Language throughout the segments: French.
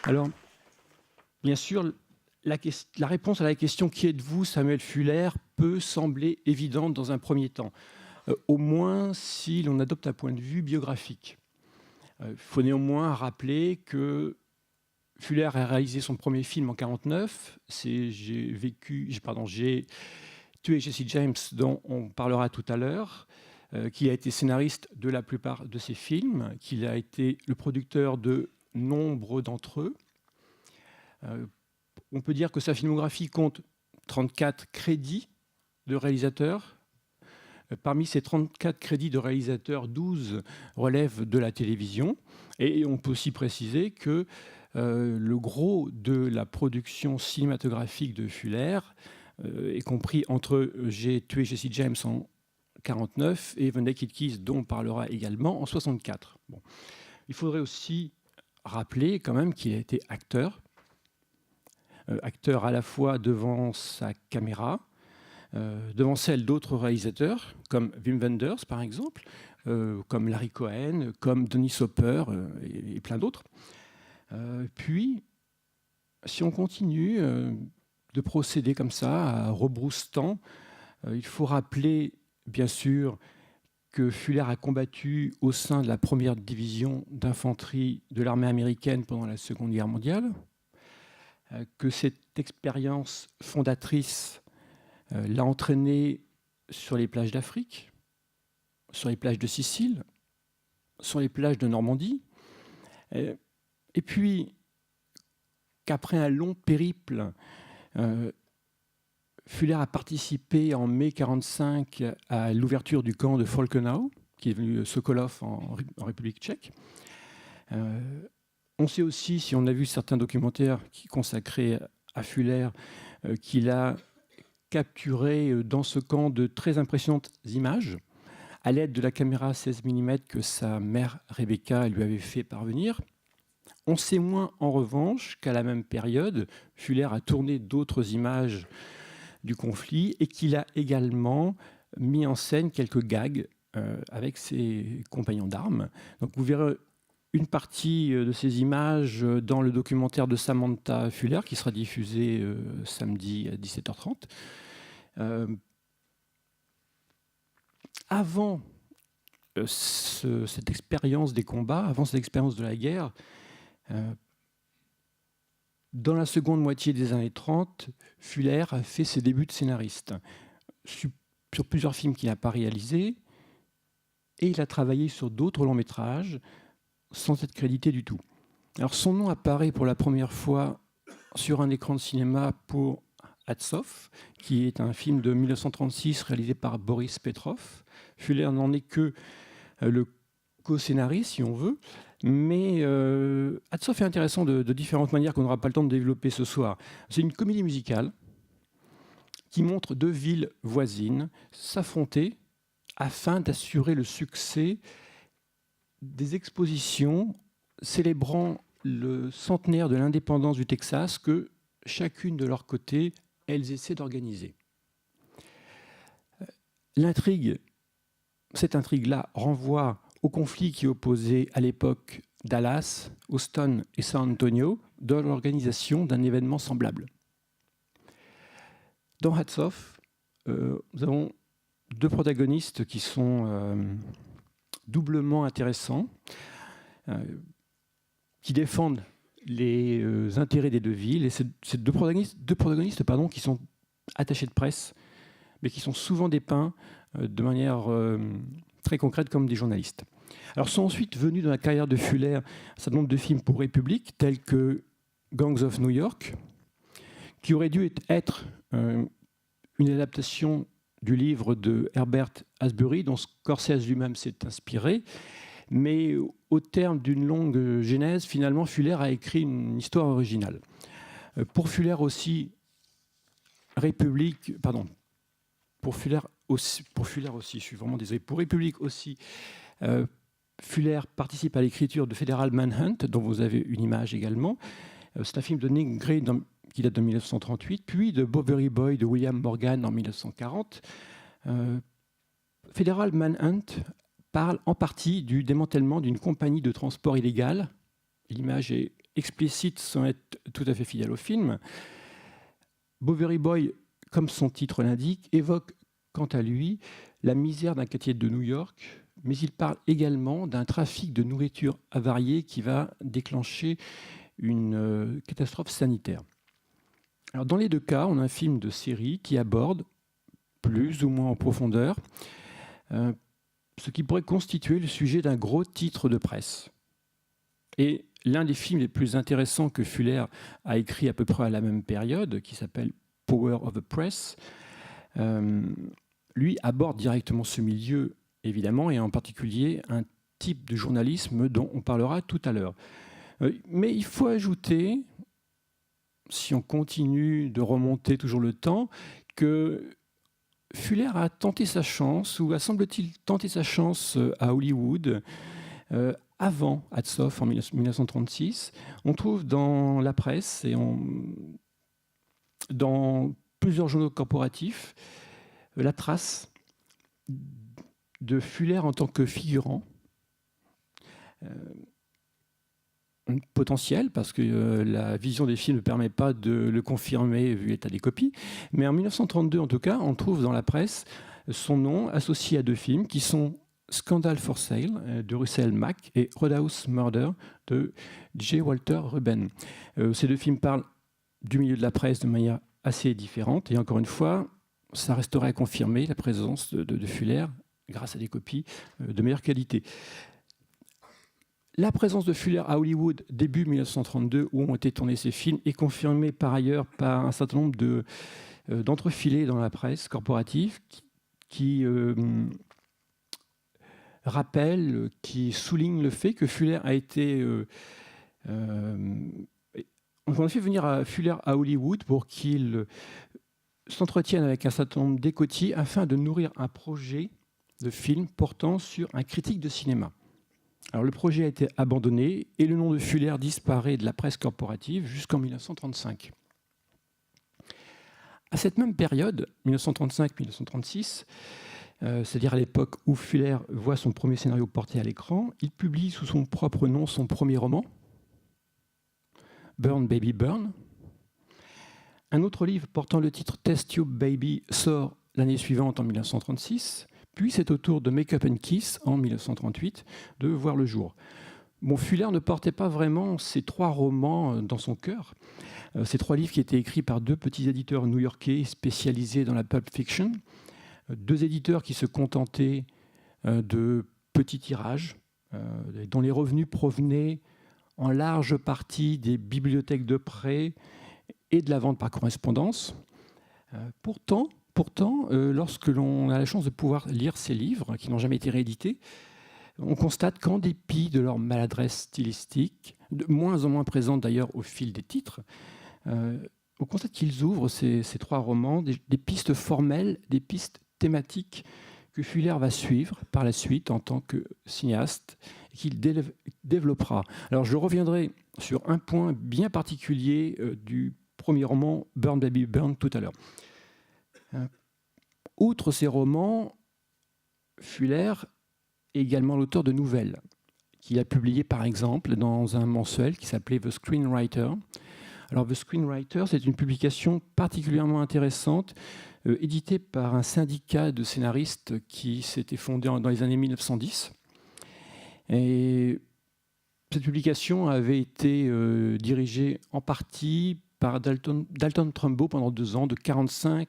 Alors, bien sûr, la réponse à la question « Qui êtes-vous, Samuel Fuller ?» peut sembler évidente dans un premier temps, au moins si l'on adopte un point de vue biographique. Il faut néanmoins rappeler que Fuller a réalisé son premier film en 1949, c'est J'ai tué Jesse James, dont on parlera tout à l'heure, qui a été scénariste de la plupart de ses films, qu'il a été le producteur de nombre d'entre eux. On peut dire que sa filmographie compte 34 crédits de réalisateur. Parmi ces 34 crédits de réalisateur, 12 relèvent de la télévision. Et on peut aussi préciser que le gros de la production cinématographique de Fuller est compris entre J'ai tué Jesse James en 1949 et The Naked Keys, dont on parlera également en 1964. Bon. Il faudrait aussi rappeler quand même qu'il a été acteur. Acteur à la fois devant sa caméra, devant celle d'autres réalisateurs, comme Wim Wenders par exemple, comme Larry Cohen, comme Dennis Hopper et plein d'autres. Puis, si on continue de procéder comme ça, à rebrousse-temps, il faut rappeler, bien sûr, que Fuller a combattu au sein de la première division d'infanterie de l'armée américaine pendant la Seconde Guerre mondiale, que cette expérience fondatrice l'a entraîné sur les plages d'Afrique, sur les plages de Sicile, sur les plages de Normandie, et puis qu'après un long périple, Fuller a participé en mai 1945 à l'ouverture du camp de Falkenau, qui est devenu Sokolov en République tchèque. On sait aussi, si on a vu certains documentaires qui consacrés à Fuller, qu'il a capturé dans ce camp de très impressionnantes images à l'aide de la caméra 16 mm que sa mère Rebecca lui avait fait parvenir. On sait moins en revanche qu'à la même période, Fuller a tourné d'autres images du conflit et qu'il a également mis en scène quelques gags avec ses compagnons d'armes. Donc vous verrez une partie de ces images dans le documentaire de Samantha Fuller qui sera diffusé samedi à 17h30. Avant cette expérience des combats, avant cette expérience de la guerre, dans la seconde moitié des années 30, Fuller a fait ses débuts de scénariste sur plusieurs films qu'il n'a pas réalisés, et il a travaillé sur d'autres longs métrages sans être crédité du tout. Alors son nom apparaît pour la première fois sur un écran de cinéma pour Hatzov, qui est un film de 1936 réalisé par Boris Petrov. Fuller n'en est que le co-scénariste, si on veut, mais Hatzov est intéressant de différentes manières qu'on n'aura pas le temps de développer ce soir. C'est une comédie musicale qui montre deux villes voisines s'affronter afin d'assurer le succès des expositions célébrant le centenaire de l'indépendance du Texas que chacune de leur côté, elles essaient d'organiser. L'intrigue, cette intrigue-là renvoie au conflit qui opposait à l'époque Dallas, Houston et San Antonio dans l'organisation d'un événement semblable. Dans Hatzov, nous avons deux protagonistes qui sont doublement intéressants, qui défendent les intérêts des deux villes. Et ces deux protagonistes qui sont attachés de presse, mais qui sont souvent dépeints de manière très concrète comme des journalistes. Alors sont ensuite venus dans la carrière de Fuller un certain nombre de films pour République, tels que Gangs of New York, qui aurait dû être une adaptation du livre de Herbert Asbury, dont Scorsese lui-même s'est inspiré. Mais au terme d'une longue genèse, finalement, Fuller a écrit une histoire originale. Pour Fuller aussi, pour Fuller aussi, je suis vraiment désolé, pour République aussi, Fuller participe à l'écriture de Federal Manhunt, dont vous avez une image également. C'est un film de Nick Gray qui date de 1938, puis de Bovary Boy de William Morgan en 1940. Federal Manhunt parle en partie du démantèlement d'une compagnie de transport illégal. L'image est explicite sans être tout à fait fidèle au film. Bowery Boy, comme son titre l'indique, évoque quant à lui la misère d'un quartier de New York, mais il parle également d'un trafic de nourriture avariée qui va déclencher une catastrophe sanitaire. Alors, dans les deux cas, on a un film de série qui aborde, plus ou moins en profondeur, ce qui pourrait constituer le sujet d'un gros titre de presse. Et l'un des films les plus intéressants que Fuller a écrit à peu près à la même période, qui s'appelle Power of the Press, lui aborde directement ce milieu, évidemment, et en particulier un type de journalisme dont on parlera tout à l'heure. Mais il faut ajouter, si on continue de remonter toujours le temps, que Fuller a tenté sa chance, ou a semble-t-il tenté sa chance à Hollywood, avant Hatzoff en 1936. On trouve dans la presse et dans plusieurs journaux corporatifs la trace de Fuller en tant que figurant potentiel, parce que la vision des films ne permet pas de le confirmer vu l'état des copies. Mais en 1932, en tout cas, on trouve dans la presse son nom associé à deux films qui sont Scandal for Sale de Russell Mack et Roadhouse Murder de J. Walter Ruben. Ces deux films parlent du milieu de la presse de manière assez différente. Et encore une fois, ça resterait à confirmer la présence de Fuller grâce à des copies de meilleure qualité. La présence de Fuller à Hollywood début 1932, où ont été tournés ces films, est confirmée par ailleurs par un certain nombre d'entrefilés dans la presse corporative qui rappellent, qui soulignent le fait que Fuller a été... on a fait venir Fuller à Hollywood pour qu'il s'entretienne avec un certain nombre d'écoutiers afin de nourrir un projet de film portant sur un critique de cinéma. Alors, le projet a été abandonné et le nom de Fuller disparaît de la presse corporative jusqu'en 1935. À cette même période, 1935-1936, c'est-à-dire à l'époque où Fuller voit son premier scénario porté à l'écran, il publie sous son propre nom son premier roman, Burn Baby Burn. Un autre livre portant le titre Test Tube Baby sort l'année suivante en 1936. Puis c'est au tour de Make Up and Kiss en 1938 de voir le jour. Bon, Fuller ne portait pas vraiment ces trois romans dans son cœur. Ces trois livres qui étaient écrits par deux petits éditeurs new-yorkais spécialisés dans la pulp fiction. Deux éditeurs qui se contentaient de petits tirages, dont les revenus provenaient en large partie des bibliothèques de prêt et de la vente par correspondance. Pourtant, lorsque l'on a la chance de pouvoir lire ces livres, qui n'ont jamais été réédités, on constate qu'en dépit de leur maladresse stylistique, de moins en moins présente d'ailleurs au fil des titres, on constate qu'ils ouvrent, ces trois romans, des pistes formelles, des pistes thématiques que Fuller va suivre par la suite en tant que cinéaste et qu'il développera. Alors je reviendrai sur un point bien particulier du premier roman, Burn Baby Burn, tout à l'heure. Outre ces romans, Fuller est également l'auteur de nouvelles qu'il a publiées par exemple dans un mensuel qui s'appelait The Screenwriter. Alors The Screenwriter, c'est une publication particulièrement intéressante, éditée par un syndicat de scénaristes qui s'était fondé dans les années 1910. Et cette publication avait été dirigée en partie par Dalton Trumbo pendant 2 ans, de 1945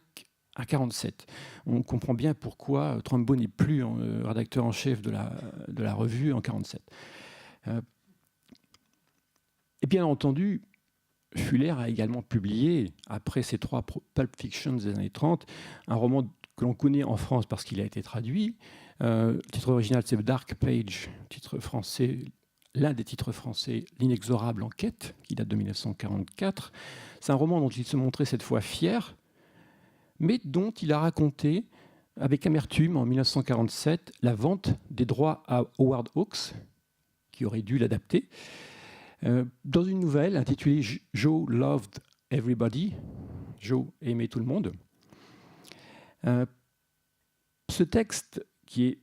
à 1947. On comprend bien pourquoi Trumbo n'est plus rédacteur en chef de la revue en 1947. Et bien entendu, Fuller a également publié, après ces trois pulp fictions des années 30, un roman que l'on connaît en France parce qu'il a été traduit. Le titre original, c'est Dark Page, titre français, l'un des titres français, L'inexorable enquête, qui date de 1944. C'est un roman dont il se montrait cette fois fier, mais dont il a raconté, avec amertume, en 1947, la vente des droits à Howard Hawks, qui aurait dû l'adapter, dans une nouvelle intitulée « Joe Loved Everybody », Joe aimait tout le monde. Ce texte, qui est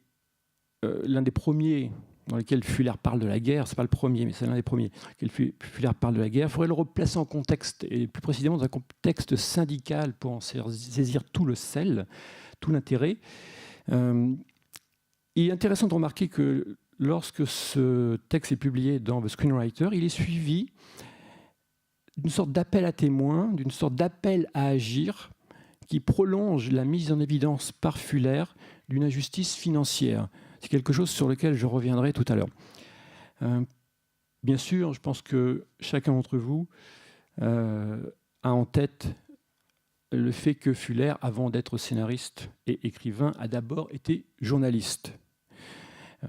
l'un des premiers dans lesquels Fuller parle de la guerre, c'est pas le premier, mais c'est l'un des premiers, dans lesquels Fuller parle de la guerre, il faudrait le replacer en contexte, et plus précisément dans un contexte syndical pour en saisir tout le sel, tout l'intérêt. Il est intéressant de remarquer que lorsque ce texte est publié dans The Screenwriter, il est suivi d'une sorte d'appel à témoins, d'une sorte d'appel à agir qui prolonge la mise en évidence par Fuller d'une injustice financière. C'est quelque chose sur lequel je reviendrai tout à l'heure. Bien sûr, je pense que chacun d'entre vous a en tête le fait que Fuller, avant d'être scénariste et écrivain, a d'abord été journaliste.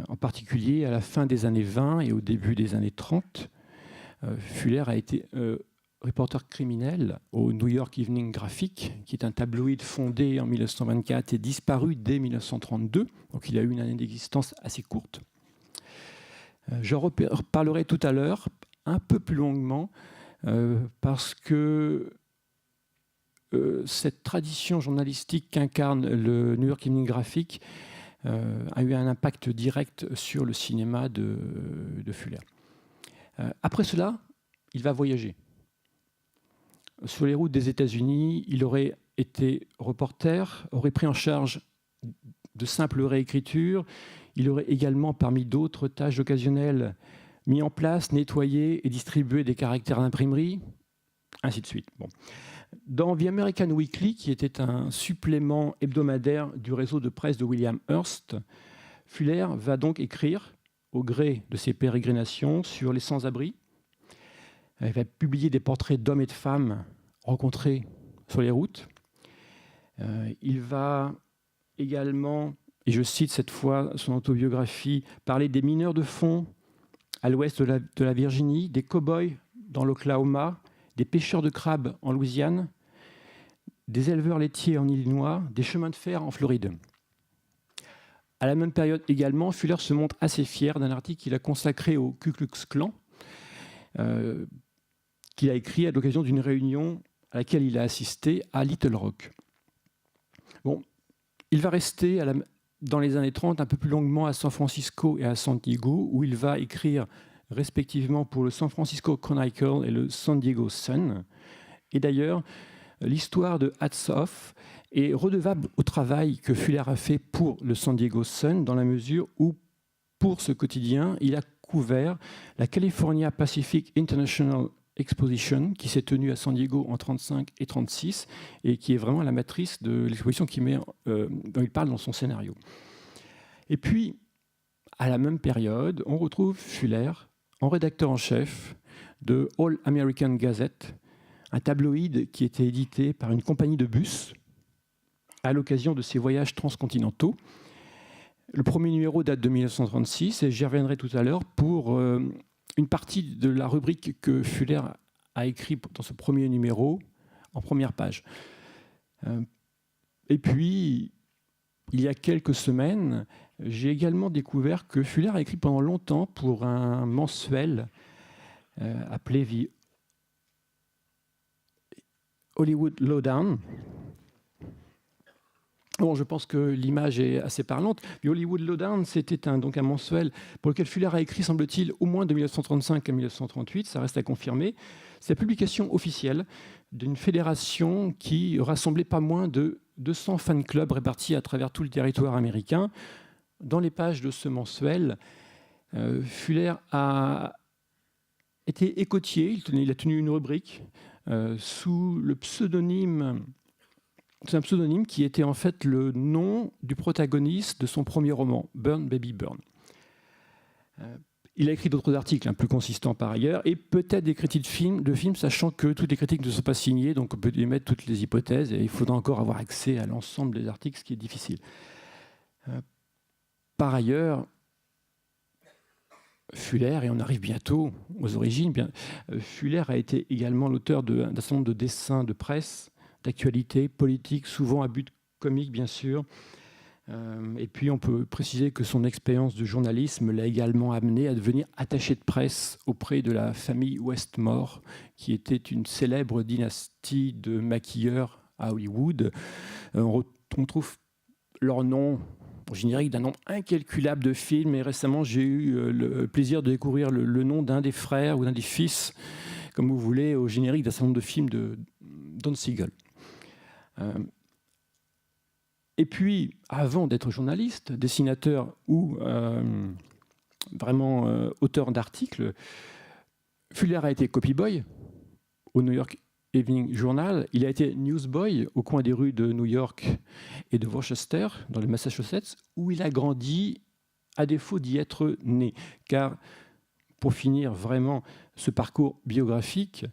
En particulier à la fin des années 20 et au début des années 30, Fuller a été reporter criminel au New York Evening Graphic, qui est un tabloïd fondé en 1924 et disparu dès 1932. Donc il a eu une année d'existence assez courte. Je reparlerai tout à l'heure, un peu plus longuement, parce que cette tradition journalistique qu'incarne le New York Evening Graphic a eu un impact direct sur le cinéma de Fuller. Après cela, il va voyager. Sur les routes des États-Unis, il aurait été reporter, aurait pris en charge de simples réécritures. Il aurait également, parmi d'autres tâches occasionnelles, mis en place, nettoyé et distribué des caractères d'imprimerie, ainsi de suite. Bon. Dans The American Weekly, qui était un supplément hebdomadaire du réseau de presse de William Hearst, Fuller va donc écrire, au gré de ses pérégrinations, sur les sans-abri. Il va publier des portraits d'hommes et de femmes rencontrés sur les routes. Il va également, et je cite cette fois son autobiographie, parler des mineurs de fond à l'ouest de la Virginie, des cow-boys dans l'Oklahoma, des pêcheurs de crabes en Louisiane, des éleveurs laitiers en Illinois, des chemins de fer en Floride. À la même période également, Fuller se montre assez fier d'un article qu'il a consacré au Ku Klux Klan, qu'il a écrit à l'occasion d'une réunion à laquelle il a assisté à Little Rock. Bon, il va rester dans les années 30 un peu plus longuement à San Francisco et à San Diego, où il va écrire respectivement pour le San Francisco Chronicle et le San Diego Sun. Et d'ailleurs, l'histoire de Hats Off est redevable au travail que Fuller a fait pour le San Diego Sun, dans la mesure où, pour ce quotidien, il a couvert la California Pacific International Exposition qui s'est tenue à San Diego en 1935 et 1936 et qui est vraiment la matrice de l'exposition dont il parle dans son scénario. Et puis, à la même période, on retrouve Fuller en rédacteur en chef de All American Gazette, un tabloïd qui était édité par une compagnie de bus à l'occasion de ses voyages transcontinentaux. Le premier numéro date de 1936 et j'y reviendrai tout à l'heure pour une partie de la rubrique que Fuller a écrit dans ce premier numéro en première page. Et puis, il y a quelques semaines, j'ai également découvert que Fuller a écrit pendant longtemps pour un mensuel appelé The Hollywood Lowdown. Bon, je pense que l'image est assez parlante. The Hollywood Lowdown, c'était donc un mensuel pour lequel Fuller a écrit, semble-t-il, au moins de 1935 à 1938, ça reste à confirmer. C'est la publication officielle d'une fédération qui rassemblait pas moins de 200 fan clubs répartis à travers tout le territoire américain. Dans les pages de ce mensuel, Fuller a été écotier, il a tenu une rubrique sous le pseudonyme. C'est un pseudonyme qui était en fait le nom du protagoniste de son premier roman, Burn Baby Burn. Il a écrit d'autres articles plus consistants par ailleurs, et peut-être des critiques de films, sachant que toutes les critiques ne sont pas signées, donc on peut émettre toutes les hypothèses, et il faudra encore avoir accès à l'ensemble des articles, ce qui est difficile. Par ailleurs, Fuller, et on arrive bientôt aux origines, Fuller a été également l'auteur d'un certain nombre de dessins de presse, d'actualité politique, souvent à but comique, bien sûr. Et puis, on peut préciser que son expérience de journalisme l'a également amené à devenir attaché de presse auprès de la famille Westmore, qui était une célèbre dynastie de maquilleurs à Hollywood. On trouve leur nom générique d'un nombre incalculable de films. Et récemment, j'ai eu le plaisir de découvrir le nom d'un des frères ou d'un des fils, comme vous voulez, au générique d'un certain nombre de films de Don Siegel. Et puis, avant d'être journaliste, dessinateur ou vraiment auteur d'articles, Fuller a été copyboy au New York Evening Journal. Il a été newsboy au coin des rues de New York et de Worcester, dans le Massachusetts, où il a grandi à défaut d'y être né. Car, pour finir vraiment ce parcours biographique,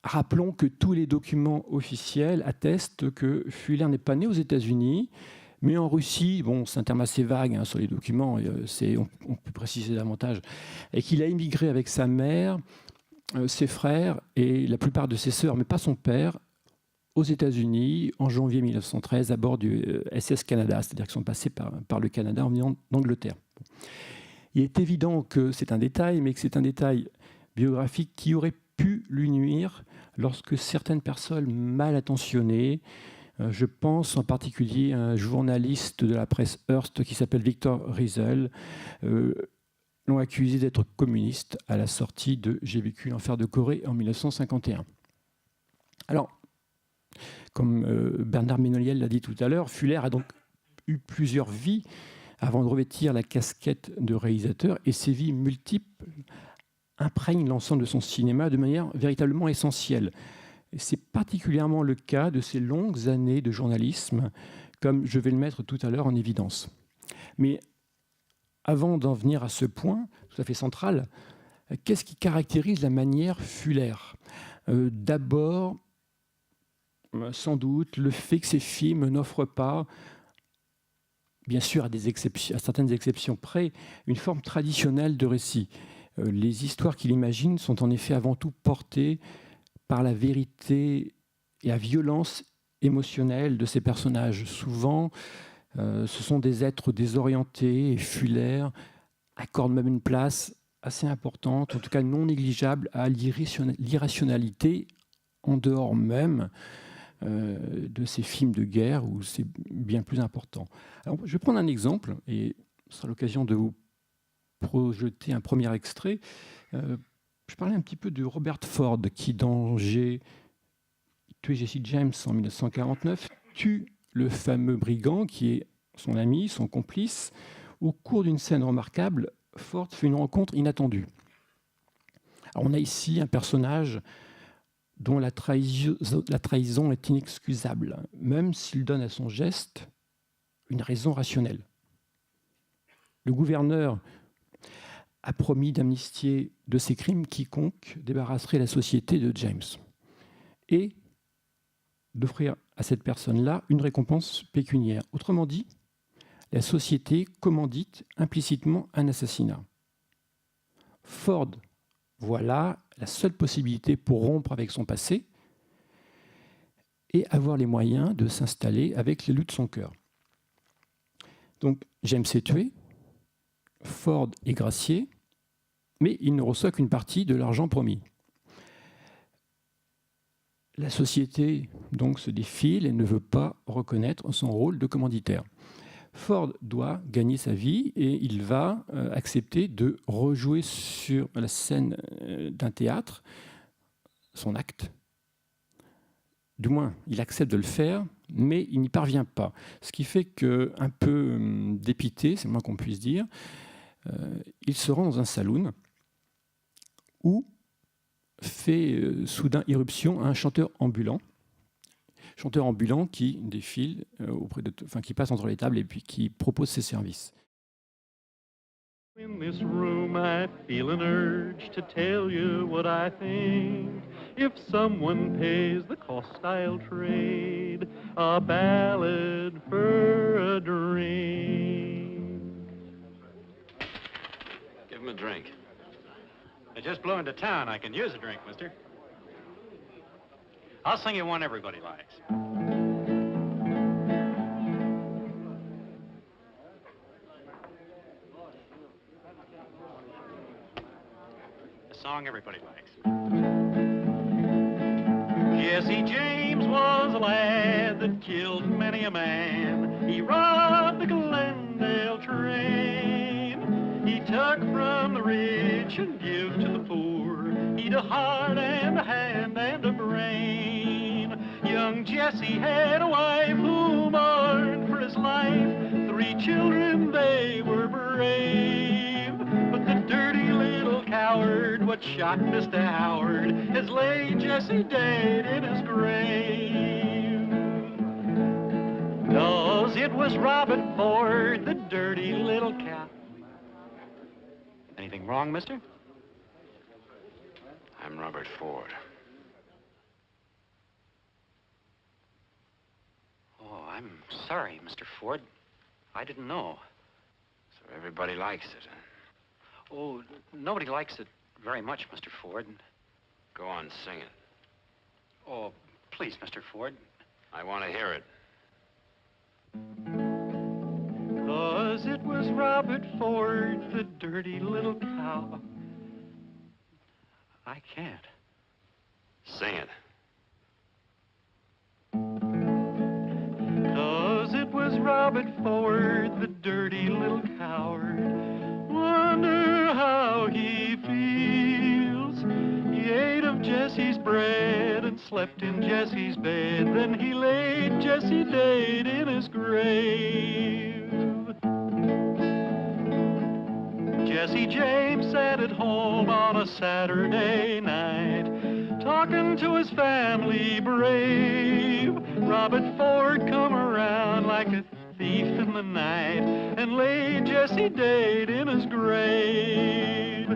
rappelons que tous les documents officiels attestent que Fuller n'est pas né aux États-Unis, mais en Russie. Bon, c'est un terme assez vague sur les documents, on peut préciser davantage, et qu'il a immigré avec sa mère, ses frères et la plupart de ses sœurs, mais pas son père, aux États-Unis en janvier 1913 à bord du SS Canada, c'est-à-dire qu'ils sont passés par le Canada en venant d'Angleterre. Il est évident que c'est un détail, mais que c'est un détail biographique qui aurait pu lui nuire lorsque certaines personnes mal intentionnées, je pense en particulier à un journaliste de la presse Hearst qui s'appelle Victor Riesel, l'ont accusé d'être communiste à la sortie de J'ai vécu l'enfer de Corée en 1951. Alors, comme Bernard Ménoliel l'a dit tout à l'heure, Fuller a donc eu plusieurs vies avant de revêtir la casquette de réalisateur, et ces vies multiples imprègnent l'ensemble de son cinéma de manière véritablement essentielle. C'est particulièrement le cas de ces longues années de journalisme, comme je vais le mettre tout à l'heure en évidence. Mais avant d'en venir à ce point tout à fait central, qu'est-ce qui caractérise la manière Fuller ? D'abord, sans doute, le fait que ces films n'offrent pas, bien sûr à certaines exceptions près, une forme traditionnelle de récit. Les histoires qu'il imagine sont en effet avant tout portées par la vérité et la violence émotionnelle de ces personnages. Souvent, ce sont des êtres désorientés, et Fuller accorde même une place assez importante, en tout cas non négligeable, à l'irrationalité, en dehors même de ces films de guerre où c'est bien plus important. Alors, je vais prendre un exemple, et ce sera l'occasion de vous projeter un premier extrait. Je parlais un petit peu de Robert Ford, qui, dans J'ai tué Jesse James en 1949, tue le fameux brigand qui est son ami, son complice. Au cours d'une scène remarquable, Ford fait une rencontre inattendue. Alors, on a ici un personnage dont la trahison est inexcusable, même s'il donne à son geste une raison rationnelle. Le gouverneur a promis d'amnistier de ses crimes quiconque débarrasserait la société de James et d'offrir à cette personne-là une récompense pécuniaire. Autrement dit, la société commandite implicitement un assassinat. Ford voit là la seule possibilité pour rompre avec son passé et avoir les moyens de s'installer avec l'élu de son cœur. Donc James est tué, Ford est gracié, mais il ne reçoit qu'une partie de l'argent promis. La société donc se défile et ne veut pas reconnaître son rôle de commanditaire. Ford doit gagner sa vie et il va accepter de rejouer sur la scène d'un théâtre son acte. Du moins, il accepte de le faire, mais il n'y parvient pas. Ce qui fait qu'un peu dépité, c'est le moins qu'on puisse dire, il se rend dans un saloon où fait soudain irruption un chanteur ambulant qui défile qui passe entre les tables et puis qui propose ses services. In this room I feel an urge to tell you what I think. If someone pays the cost, I'll trade a ballad for a drink. Give him a drink. I just blew into town. I can use a drink, mister. I'll sing you one everybody likes. A song everybody likes. Jesse James was a lad that killed many a man. He robbed the Glendale train. He took from the rich and give to the poor. He'd a heart and a hand and a brain. Young Jesse had a wife who mourned for his life. 3 children, they were brave. But the dirty little coward what shot Mr. Howard has laid Jesse dead in his grave. 'Cause it was Robert Ford, the dirty little cow. Anything wrong, mister? I'm Robert Ford. Oh, I'm sorry, Mr. Ford. I didn't know. So everybody likes it, huh? Oh, nobody likes it very much, Mr. Ford. Go on, sing it. Oh, please, Mr. Ford. I want to hear it. 'Cause it was Robert Ford, the dirty little cow. I can't. Sing it. 'Cause it was Robert Ford, the dirty little coward. Wonder how he feels. He ate of Jesse's bread and slept in Jesse's bed. Then he laid Jesse dead in his grave. Jesse James sat at home on a Saturday night, talking to his family brave. Robert Ford come around like a thief in the night and laid Jesse dead in his grave.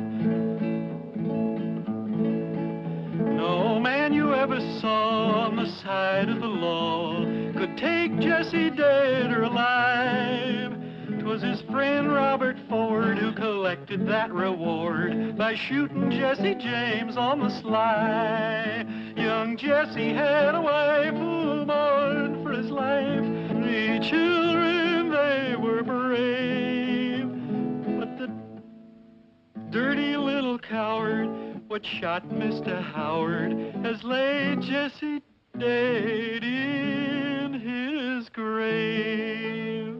No man you ever saw on the side of the law could take Jesse dead or alive. 'Twas his friend Robert Ford who collected that reward by shooting Jesse James on the sly. Young Jesse had a wife who mourned for his life. 3 children, they were brave. But the dirty little coward what shot Mr. Howard has laid Jesse dead in his grave.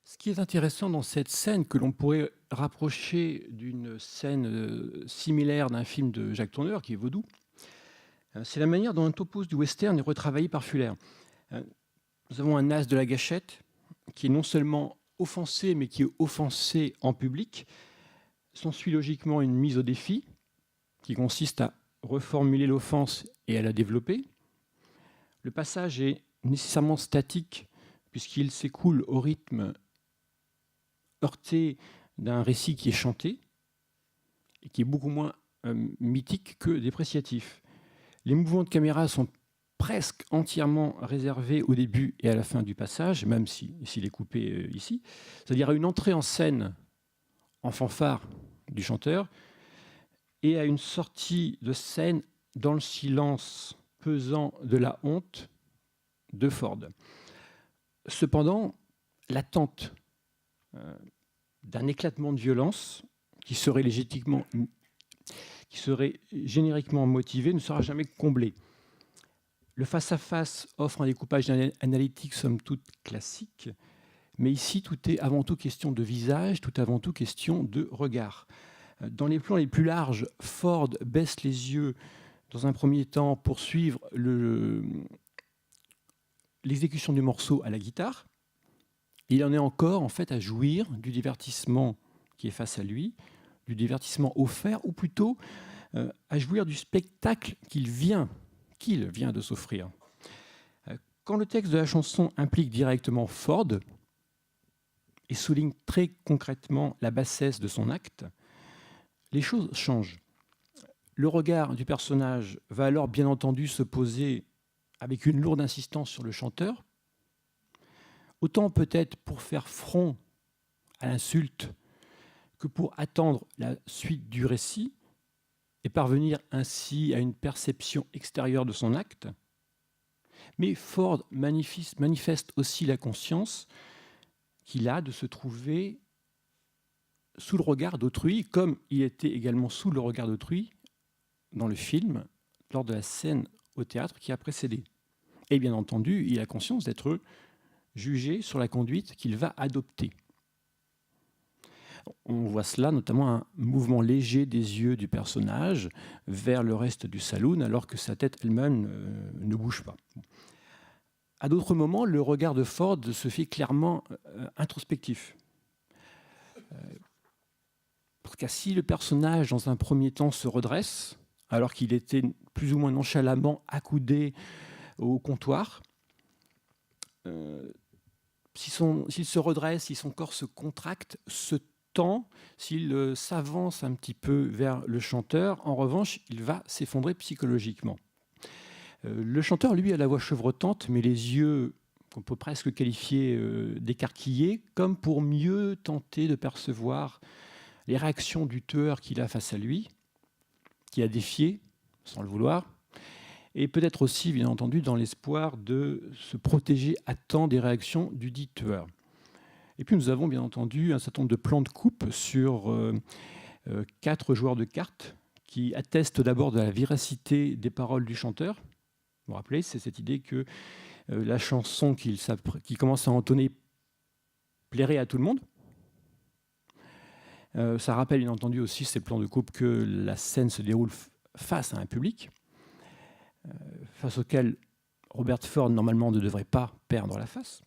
Ce qui est intéressant dans cette scène, que l'on pourrait rapprocher d'une scène similaire d'un film de Jacques Tourneur, qui est Vaudou, c'est la manière dont un topos du western est retravaillé par Fuller. Nous avons un as de la gâchette qui est non seulement offensé, mais qui est offensé en public. S'ensuit logiquement une mise au défi qui consiste à reformuler l'offense et à la développer. Le passage est nécessairement statique puisqu'il s'écoule au rythme heurté d'un récit qui est chanté et qui est beaucoup moins mythique que dépréciatif. Les mouvements de caméra sont presque entièrement réservés au début et à la fin du passage, même s'il est coupé ici. C'est-à-dire à une entrée en scène en fanfare du chanteur et à une sortie de scène dans le silence pesant de la honte de Ford. Cependant, l'attente d'un éclatement de violence qui serait génériquement motivé ne sera jamais comblé. Le face-à-face offre un découpage analytique somme toute classique, mais ici tout est avant tout question de visage, tout avant tout question de regard. Dans les plans les plus larges, Ford baisse les yeux dans un premier temps pour suivre l'exécution du morceau à la guitare. Il en est encore en fait à jouir du divertissement qui est face à lui, du divertissement offert, ou plutôt à jouir du spectacle qu'il vient de s'offrir. Quand le texte de la chanson implique directement Ford et souligne très concrètement la bassesse de son acte, les choses changent. Le regard du personnage va alors bien entendu se poser avec une lourde insistance sur le chanteur, autant peut-être pour faire front à l'insulte que pour attendre la suite du récit et parvenir ainsi à une perception extérieure de son acte. Mais Ford manifeste aussi la conscience qu'il a de se trouver sous le regard d'autrui, comme il était également sous le regard d'autrui dans le film, lors de la scène au théâtre qui a précédé. Et bien entendu, il a conscience d'être jugé sur la conduite qu'il va adopter. On voit cela notamment un mouvement léger des yeux du personnage vers le reste du saloon, alors que sa tête elle-même ne bouge pas. À d'autres moments, le regard de Ford se fait clairement introspectif. Parce que si le personnage, dans un premier temps, se redresse, alors qu'il était plus ou moins nonchalamment accoudé au comptoir, s'il se redresse, si son corps se contracte, se tend, s'il s'avance un petit peu vers le chanteur, en revanche, il va s'effondrer psychologiquement. Le chanteur, lui, a la voix chevrotante, mais les yeux qu'on peut presque qualifier d'écarquillés, comme pour mieux tenter de percevoir les réactions du tueur qu'il a face à lui, qui a défié, sans le vouloir, et peut-être aussi, bien entendu, dans l'espoir de se protéger à temps des réactions du dit tueur. Et puis nous avons bien entendu un certain nombre de plans de coupe sur 4 joueurs de cartes qui attestent d'abord de la véracité des paroles du chanteur. Vous vous rappelez, c'est cette idée que la chanson qu'il commence à entonner plairait à tout le monde. Ça rappelle bien entendu aussi ces plans de coupe que la scène se déroule face à un public, face auquel Robert Ford normalement ne devrait pas perdre la face.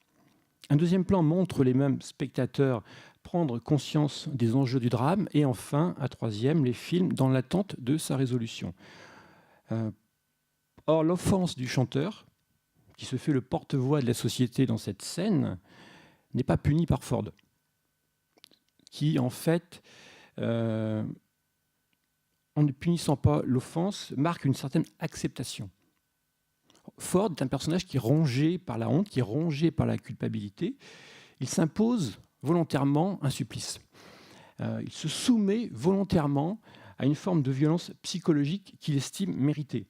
Un deuxième plan montre les mêmes spectateurs prendre conscience des enjeux du drame. Et enfin, un troisième, les films dans l'attente de sa résolution. Or, l'offense du chanteur, qui se fait le porte-voix de la société dans cette scène, n'est pas punie par Ford, qui, en fait, en ne punissant pas l'offense, marque une certaine acceptation. Ford est un personnage qui est rongé par la honte, qui est rongé par la culpabilité. Il s'impose volontairement un supplice. Il se soumet volontairement à une forme de violence psychologique qu'il estime méritée.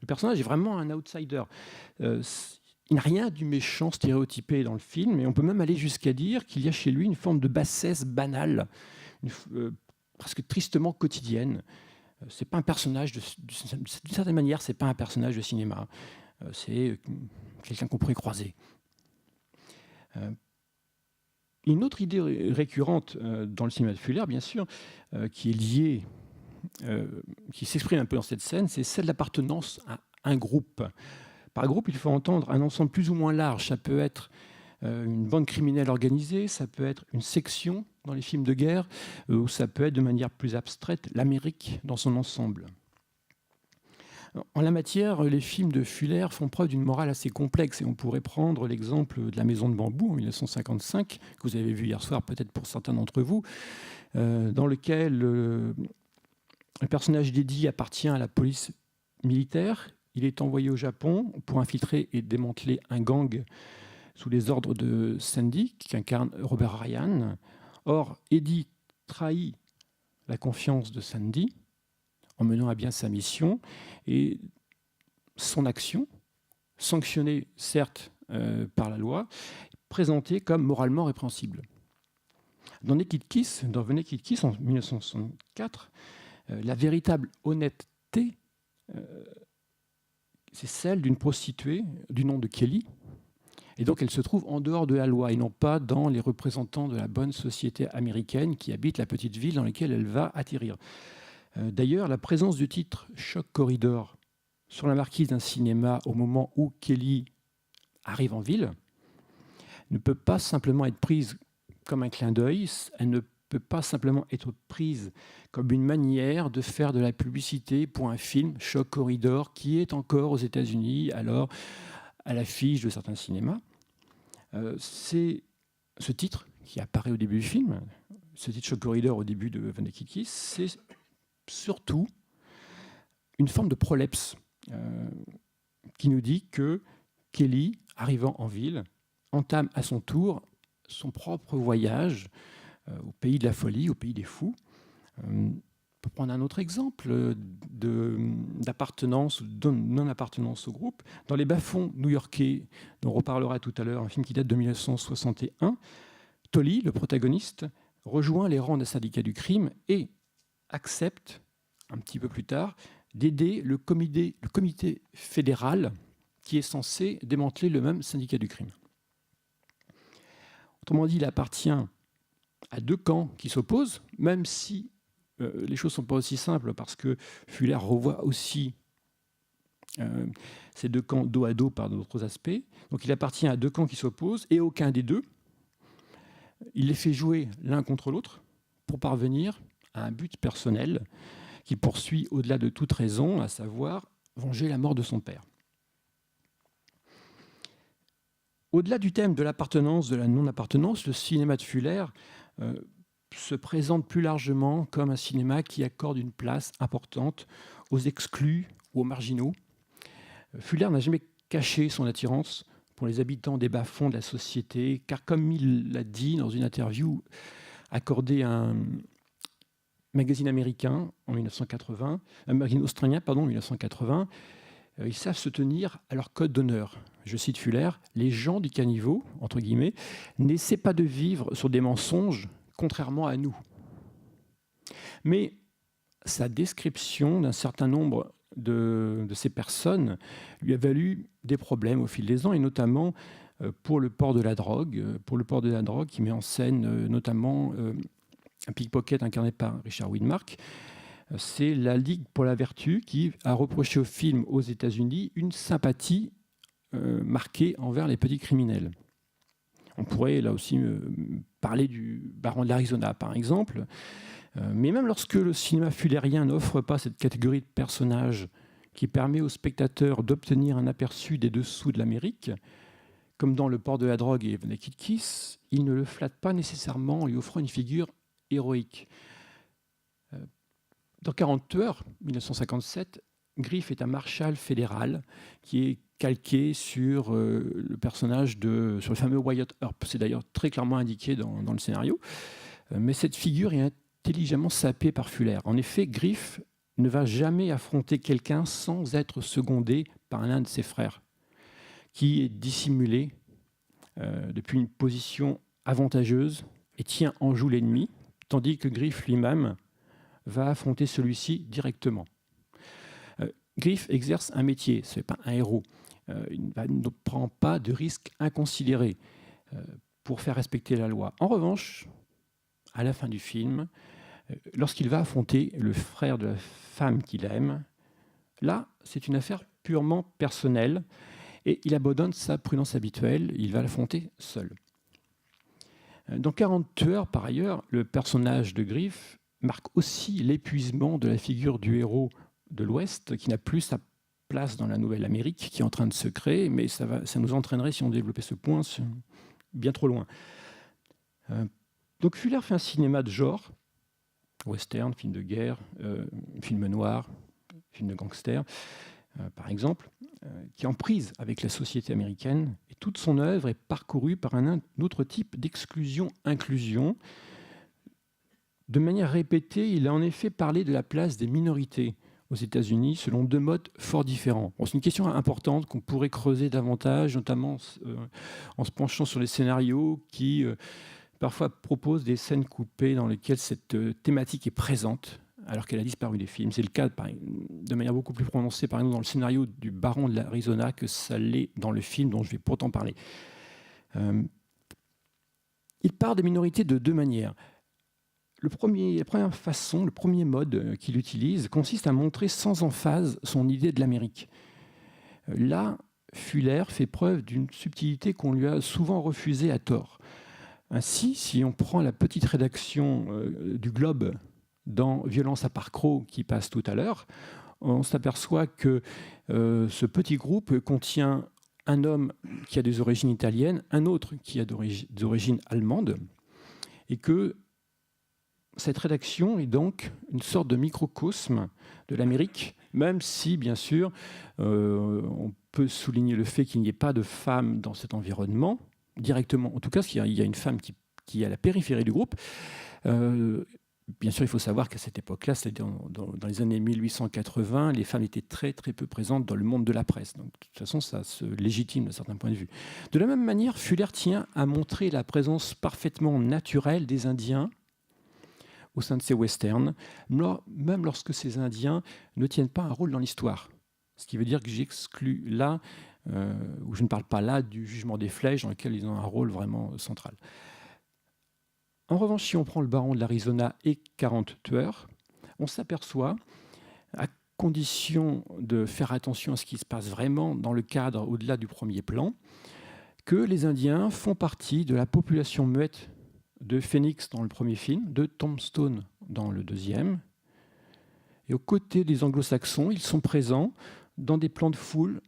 Le personnage est vraiment un outsider. Il n'a rien du méchant stéréotypé dans le film, et on peut même aller jusqu'à dire qu'il y a chez lui une forme de bassesse banale, presque tristement quotidienne. C'est pas un personnage d'une certaine manière, c'est pas un personnage de cinéma. C'est quelqu'un qu'on pourrait croiser. Une autre idée récurrente dans le cinéma de Fuller, bien sûr, qui est liée, qui s'exprime un peu dans cette scène, c'est celle d'appartenance à un groupe. Par groupe, il faut entendre un ensemble plus ou moins large. Ça peut être une bande criminelle organisée, ça peut être une section dans les films de guerre, ou ça peut être de manière plus abstraite l'Amérique dans son ensemble. En la matière, les films de Fuller font preuve d'une morale assez complexe, et on pourrait prendre l'exemple de La Maison de bambou en 1955, que vous avez vu hier soir peut-être pour certains d'entre vous, dans lequel le personnage d'Eddie appartient à la police militaire. Il est envoyé au Japon pour infiltrer et démanteler un gang sous les ordres de Sandy, qui incarne Robert Ryan. Or, Eddie trahit la confiance de Sandy en menant à bien sa mission, et son action, sanctionnée certes par la loi, présentée comme moralement répréhensible. Dans Naked Kiss en 1964, la véritable honnêteté, c'est celle d'une prostituée du nom de Kelly. Et donc elle se trouve en dehors de la loi et non pas dans les représentants de la bonne société américaine qui habite la petite ville dans laquelle elle va atterrir. D'ailleurs, la présence du titre « Shock Corridor » sur la marquise d'un cinéma au moment où Kelly arrive en ville ne peut pas simplement être prise comme un clin d'œil, elle ne peut pas simplement être prise comme une manière de faire de la publicité pour un film « Shock Corridor » qui est encore aux États-Unis, alors à l'affiche de certains cinémas. C'est ce titre qui apparaît au début du film, ce titre Shock Corridor au début de The Naked Kiss, c'est surtout une forme de prolepse qui nous dit que Kelly, arrivant en ville, entame à son tour son propre voyage au pays de la folie, au pays des fous. On peut prendre un autre exemple d'appartenance ou de non-appartenance au groupe. Dans Les bas-fonds new-yorkais, dont on reparlera tout à l'heure, un film qui date de 1961, Tolly, le protagoniste, rejoint les rangs d'un syndicat du crime et accepte, un petit peu plus tard, d'aider le comité fédéral qui est censé démanteler le même syndicat du crime. Autrement dit, il appartient à deux camps qui s'opposent, même si les choses ne sont pas aussi simples, parce que Fuller revoit aussi ces deux camps dos à dos par d'autres aspects. Donc il appartient à deux camps qui s'opposent, et aucun des deux, il les fait jouer l'un contre l'autre pour parvenir à un but personnel qu'il poursuit au-delà de toute raison, à savoir venger la mort de son père. Au-delà du thème de l'appartenance, de la non-appartenance, le cinéma de Fuller se présente plus largement comme un cinéma qui accorde une place importante aux exclus ou aux marginaux. Fuller n'a jamais caché son attirance pour les habitants des bas-fonds de la société, car comme il l'a dit dans une interview accordée à un magazine américain en 1980, un magazine australien en 1980, ils savent se tenir à leur code d'honneur. Je cite Fuller, « Les gens du caniveau, entre guillemets, n'essaient pas de vivre sur des mensonges, contrairement à nous. » Mais sa description d'un certain nombre de ces personnes lui a valu des problèmes au fil des ans, et notamment pour le port de la drogue, qui met en scène notamment un pickpocket incarné par Richard Widmark. C'est la Ligue pour la Vertu qui a reproché au film aux États-Unis une sympathie marquée envers les petits criminels. On pourrait là aussi parler du baron de l'Arizona, par exemple. Mais même lorsque le cinéma fullérien n'offre pas cette catégorie de personnages qui permet aux spectateurs d'obtenir un aperçu des dessous de l'Amérique, comme dans Le port de la drogue et The Naked Kiss, il ne le flatte pas nécessairement en lui offrant une figure héroïque. Dans 40 heures, 1957, Griff est un marshal fédéral qui est calqué sur le personnage sur le fameux Wyatt Earp. C'est d'ailleurs très clairement indiqué dans le scénario. Mais cette figure est intelligemment sapée par Fuller. En effet, Griff ne va jamais affronter quelqu'un sans être secondé par l'un de ses frères, qui est dissimulé depuis une position avantageuse et tient en joue l'ennemi, tandis que Griff lui-même va affronter celui-ci directement. Griff exerce un métier, ce n'est pas un héros. Il ne prend pas de risques inconsidérés pour faire respecter la loi. En revanche, à la fin du film, lorsqu'il va affronter le frère de la femme qu'il aime, là, c'est une affaire purement personnelle et il abandonne sa prudence habituelle, il va l'affronter seul. Dans 40 heures, par ailleurs, le personnage de Griff marque aussi l'épuisement de la figure du héros de l'Ouest qui n'a plus sa place dans la nouvelle Amérique qui est en train de se créer, mais ça nous entraînerait, si on développait ce point, bien trop loin. Donc Fuller fait un cinéma de genre, western, film de guerre, film noir, film de gangster, par exemple, qui est en prise avec la société américaine, et toute son œuvre est parcourue par un autre type d'exclusion-inclusion. De manière répétée, il a en effet parlé de la place des minorités aux États-Unis selon deux modes fort différents. Bon, c'est une question importante qu'on pourrait creuser davantage, notamment en se penchant sur les scénarios qui parfois proposent des scènes coupées dans lesquelles cette thématique est présente alors qu'elle a disparu des films. C'est le cas de manière beaucoup plus prononcée, par exemple, dans le scénario du baron de l'Arizona que ça l'est dans le film dont je vais pourtant parler. Il part des minorités de deux manières. La première façon, le premier mode qu'il utilise consiste à montrer sans emphase son idée de l'Amérique. Là, Fuller fait preuve d'une subtilité qu'on lui a souvent refusée à tort. Ainsi, si on prend la petite rédaction du Globe dans Violence à Park Row qui passe tout à l'heure, on s'aperçoit que ce petit groupe contient un homme qui a des origines italiennes, un autre qui a des origines allemandes, et que cette rédaction est donc une sorte de microcosme de l'Amérique, même si, bien sûr, on peut souligner le fait qu'il n'y ait pas de femmes dans cet environnement, directement. En tout cas, il y a une femme qui est à la périphérie du groupe. Bien sûr, il faut savoir qu'à cette époque-là, c'est-à-dire dans les années 1880, les femmes étaient très, très peu présentes dans le monde de la presse. Donc, de toute façon, ça se légitime d'un certain point de vue. De la même manière, Fuller tient à montrer la présence parfaitement naturelle des Indiens au sein de ces westerns, même lorsque ces Indiens ne tiennent pas un rôle dans l'histoire. Ce qui veut dire que j'exclus là, ou je ne parle pas là, du jugement des flèches, dans lequel ils ont un rôle vraiment central. En revanche, si on prend le baron de l'Arizona et 40 tueurs, on s'aperçoit, à condition de faire attention à ce qui se passe vraiment dans le cadre au-delà du premier plan, que les Indiens font partie de la population muette de Phoenix dans le premier film, de Tombstone dans le deuxième. Et aux côtés des anglo-saxons, ils sont présents dans des plans de foule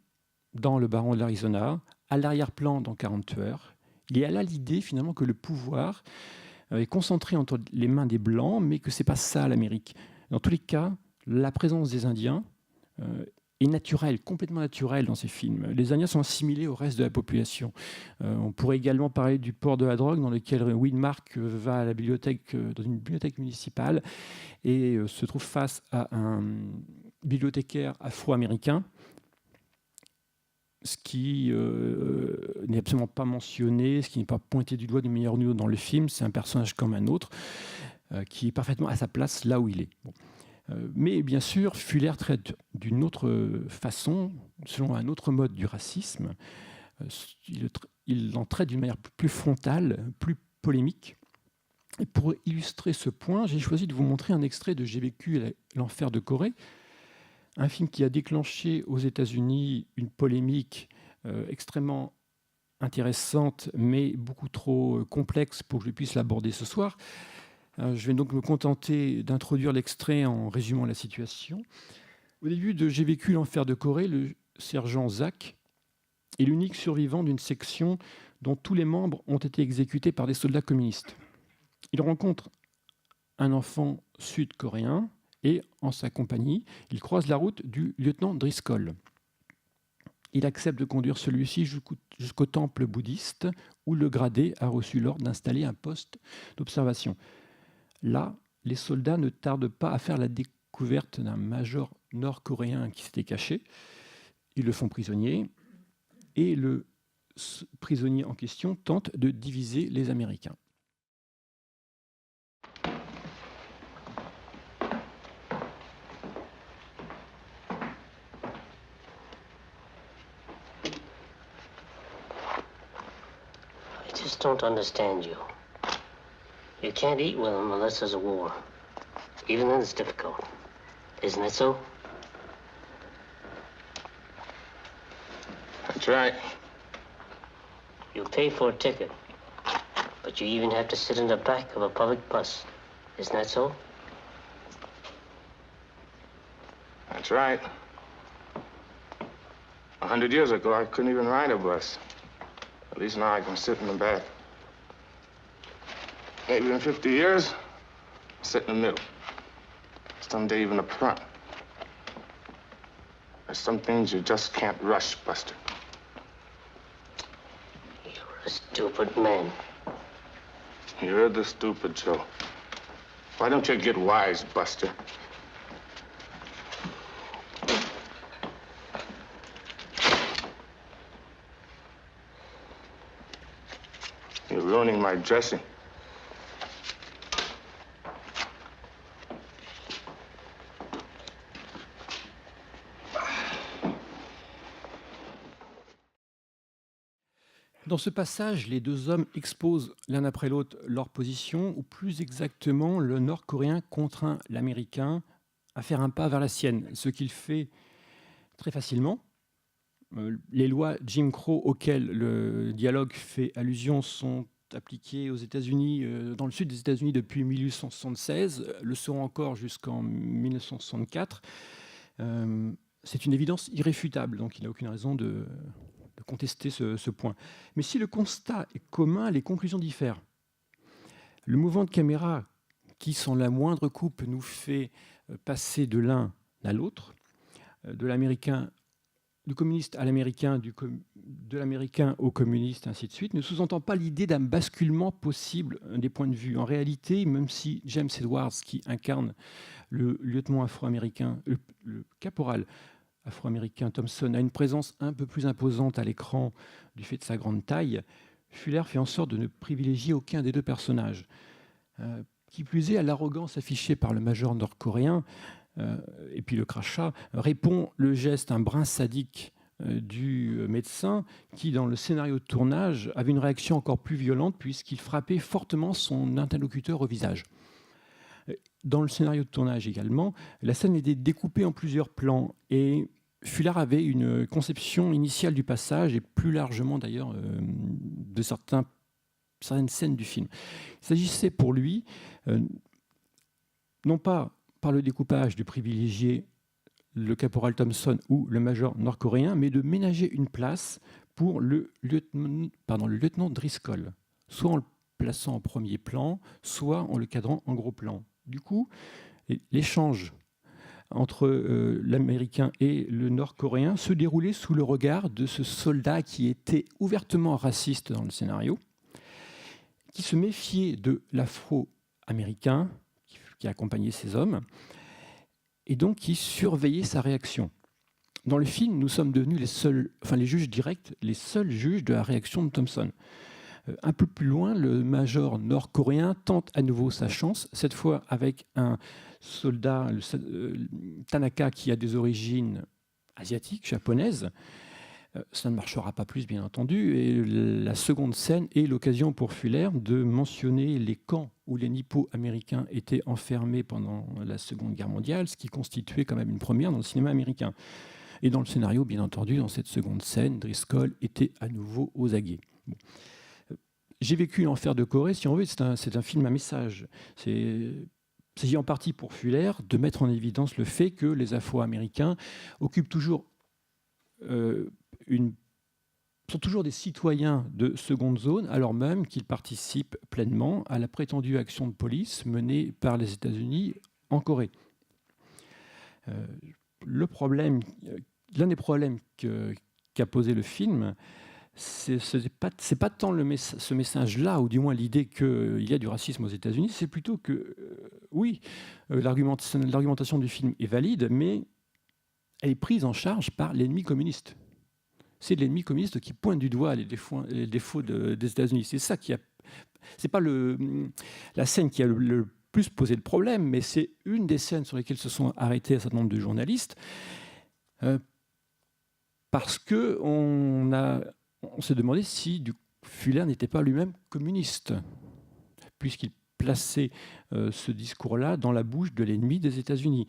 dans le baron de l'Arizona, à l'arrière-plan dans 40 tueurs. Il y a là l'idée finalement que le pouvoir est concentré entre les mains des Blancs, mais que ce n'est pas ça l'Amérique. Dans tous les cas, la présence des Indiens est naturelle, complètement naturelle dans ces films. Les Indiens sont assimilés au reste de la population. On pourrait également parler du port de la drogue, dans lequel Widmark va à la bibliothèque, dans une bibliothèque municipale, et se trouve face à un bibliothécaire afro-américain, ce qui n'est absolument pas mentionné, ce qui n'est pas pointé du doigt du meilleur niveau dans le film. C'est un personnage comme un autre, qui est parfaitement à sa place là où il est. Bon. Mais bien sûr, Fuller traite d'une autre façon, selon un autre mode du racisme. Il en traite d'une manière plus frontale, plus polémique. Et pour illustrer ce point, j'ai choisi de vous montrer un extrait de J'ai vécu l'enfer de Corée, un film qui a déclenché aux États-Unis une polémique extrêmement intéressante, mais beaucoup trop complexe pour que je puisse l'aborder ce soir. Je vais donc me contenter d'introduire l'extrait en résumant la situation. Au début de J'ai vécu l'enfer de Corée, le sergent Zach est l'unique survivant d'une section dont tous les membres ont été exécutés par des soldats communistes. Il rencontre un enfant sud-coréen et, en sa compagnie, il croise la route du lieutenant Driscoll. Il accepte de conduire celui-ci jusqu'au temple bouddhiste où le gradé a reçu l'ordre d'installer un poste d'observation. Là, les soldats ne tardent pas à faire la découverte d'un major nord-coréen qui s'était caché. Ils le font prisonnier et le prisonnier en question tente de diviser les Américains. I just don't understand you. You can't eat with them unless there's a war. Even then it's difficult. Isn't it so? That's right. You pay for a ticket, but you even have to sit in the back of a public bus. Isn't that so? That's right. 100 years ago, I couldn't even ride a bus. At least now I can sit in the back. Maybe in 50 years, sit in the middle. Someday even up front. There's some things you just can't rush, Buster. You're a stupid man. You're the stupid Joe. Why don't you get wise, Buster? You're ruining my dressing. Dans ce passage, les deux hommes exposent l'un après l'autre leur position, ou plus exactement, le Nord-Coréen contraint l'Américain à faire un pas vers la sienne, ce qu'il fait très facilement. Les lois Jim Crow auxquelles le dialogue fait allusion sont appliquées aux États-Unis, dans le sud des États-Unis depuis 1876, le seront encore jusqu'en 1964. C'est une évidence irréfutable, donc il n'y a aucune raison de contester ce point. Mais si le constat est commun, les conclusions diffèrent. Le mouvement de caméra qui, sans la moindre coupe, nous fait passer de l'un à l'autre, de l'américain, du communiste à l'américain, de l'américain au communiste, ainsi de suite, ne sous-entend pas l'idée d'un basculement possible des points de vue. En réalité, même si James Edwards, qui incarne le lieutenant afro-américain, le caporal afro-américain Thompson, a une présence un peu plus imposante à l'écran du fait de sa grande taille, Fuller fait en sorte de ne privilégier aucun des deux personnages. Qui plus est, à l'arrogance affichée par le major nord-coréen, et puis le crachat, répond le geste un brin sadique du médecin qui, dans le scénario de tournage, avait une réaction encore plus violente puisqu'il frappait fortement son interlocuteur au visage. Dans le scénario de tournage également, la scène était découpée en plusieurs plans et Fuller avait une conception initiale du passage et plus largement d'ailleurs de certaines scènes du film. Il s'agissait pour lui, non pas par le découpage de privilégier le caporal Thompson ou le major nord-coréen, mais de ménager une place pour le lieutenant Driscoll, soit en le plaçant en premier plan, soit en le cadrant en gros plan. Du coup, l'échange entre l'américain et le nord-coréen se déroulait sous le regard de ce soldat qui était ouvertement raciste dans le scénario, qui se méfiait de l'afro-américain qui accompagnait ces hommes, et donc qui surveillait sa réaction. Dans le film, nous sommes devenus les juges directs, les seuls juges de la réaction de Thompson. Un peu plus loin, le major nord-coréen tente à nouveau sa chance, cette fois avec un soldat, Tanaka, qui a des origines asiatiques, japonaises. Ça ne marchera pas plus, bien entendu. Et la seconde scène est l'occasion pour Fuller de mentionner les camps où les nippo-américains étaient enfermés pendant la Seconde Guerre mondiale, ce qui constituait quand même une première dans le cinéma américain. Et dans le scénario, bien entendu, dans cette seconde scène, Driscoll était à nouveau aux aguets. Bon. J'ai vécu l'enfer de Corée, si on veut, c'est un film à message. Il s'agit en partie pour Fuller de mettre en évidence le fait que les Afro-Américains occupent toujours sont toujours des citoyens de seconde zone, alors même qu'ils participent pleinement à la prétendue action de police menée par les États-Unis en Corée. L'un des problèmes qu'a posé le film, c'est pas tant ce message-là, ou du moins l'idée qu'il y a du racisme aux États-Unis, c'est plutôt que, l'argumentation du film est valide, mais elle est prise en charge par l'ennemi communiste. C'est l'ennemi communiste qui pointe du doigt les défauts des États-Unis. C'est ça c'est pas la scène qui a le plus posé le problème, mais c'est une des scènes sur lesquelles se sont arrêtés un certain nombre de journalistes, parce que on s'est demandé si Fuller n'était pas lui-même communiste, puisqu'il placer ce discours-là dans la bouche de l'ennemi des États-Unis.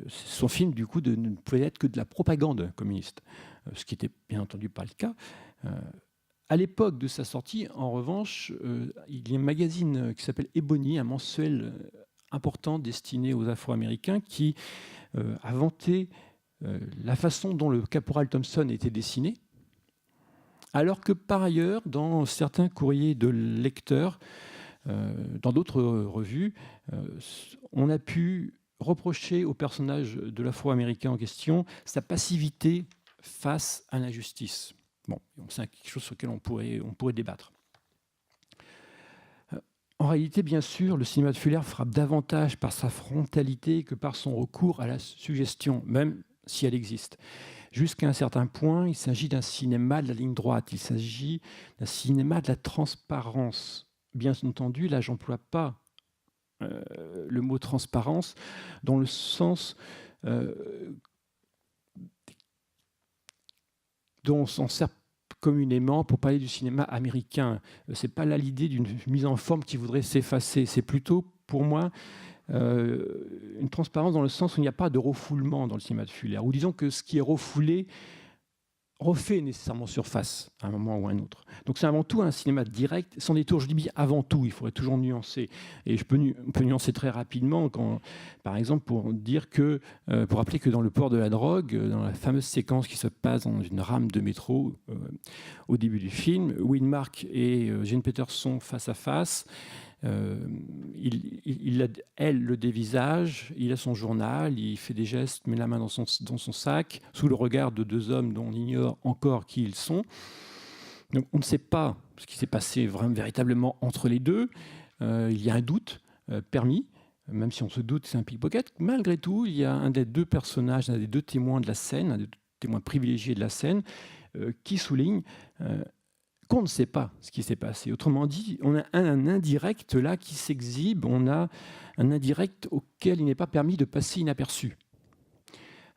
Son film, du coup, ne pouvait être que de la propagande communiste, ce qui n'était bien entendu pas le cas. À l'époque de sa sortie, en revanche, il y a un magazine qui s'appelle Ebony, un mensuel important destiné aux Afro-Américains, qui a vanté la façon dont le caporal Thompson était dessiné, alors que par ailleurs, dans certains courriers de lecteurs, dans d'autres revues, on a pu reprocher au personnage de l'Afro-Américain en question sa passivité face à l'injustice. Bon, c'est quelque chose sur lequel on pourrait débattre. En réalité, bien sûr, le cinéma de Fuller frappe davantage par sa frontalité que par son recours à la suggestion, même si elle existe. Jusqu'à un certain point, il s'agit d'un cinéma de la ligne droite, il s'agit d'un cinéma de la transparence. Bien entendu, là, j'emploie pas le mot transparence dans le sens dont on s'en sert communément pour parler du cinéma américain. C'est pas là l'idée d'une mise en forme qui voudrait s'effacer. C'est plutôt, pour moi, une transparence dans le sens où il n'y a pas de refoulement dans le cinéma de Fuller. Ou disons que ce qui est refoulé refait nécessairement surface à un moment ou à un autre. Donc c'est avant tout un cinéma direct, sans détour. Je dis bien avant tout, il faudrait toujours nuancer. Et on peut nuancer très rapidement, par exemple, pour rappeler que dans Le port de la drogue, dans la fameuse séquence qui se passe dans une rame de métro au début du film, Widmark et Jane Peterson face à face, Il a, elle, le dévisage, il a son journal, il fait des gestes, met la main dans son sac, sous le regard de deux hommes dont on ignore encore qui ils sont. Donc, on ne sait pas ce qui s'est passé vraiment, véritablement entre les deux. Il y a un doute permis, même si on se doute que c'est un pickpocket. Malgré tout, il y a un des deux personnages, un des deux témoins de la scène, un des témoins privilégiés de la scène, qui souligne qu'on ne sait pas ce qui s'est passé. Autrement dit, on a un indirect là qui s'exhibe, on a un indirect auquel il n'est pas permis de passer inaperçu.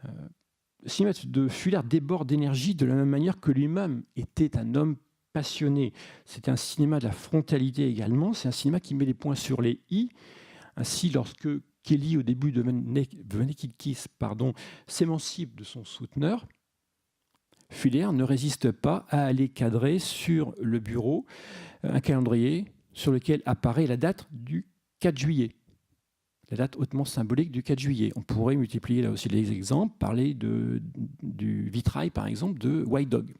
Le cinéma de Fuller déborde d'énergie de la même manière que lui-même était un homme passionné. C'est un cinéma de la frontalité également, c'est un cinéma qui met les points sur les i. Ainsi, lorsque Kelly, au début de The Naked Kiss, s'émancipe de son souteneur, Fuller ne résiste pas à aller cadrer sur le bureau un calendrier sur lequel apparaît la date du 4 juillet. La date hautement symbolique du 4 juillet. On pourrait multiplier là aussi les exemples, parler du vitrail, par exemple, de White Dog.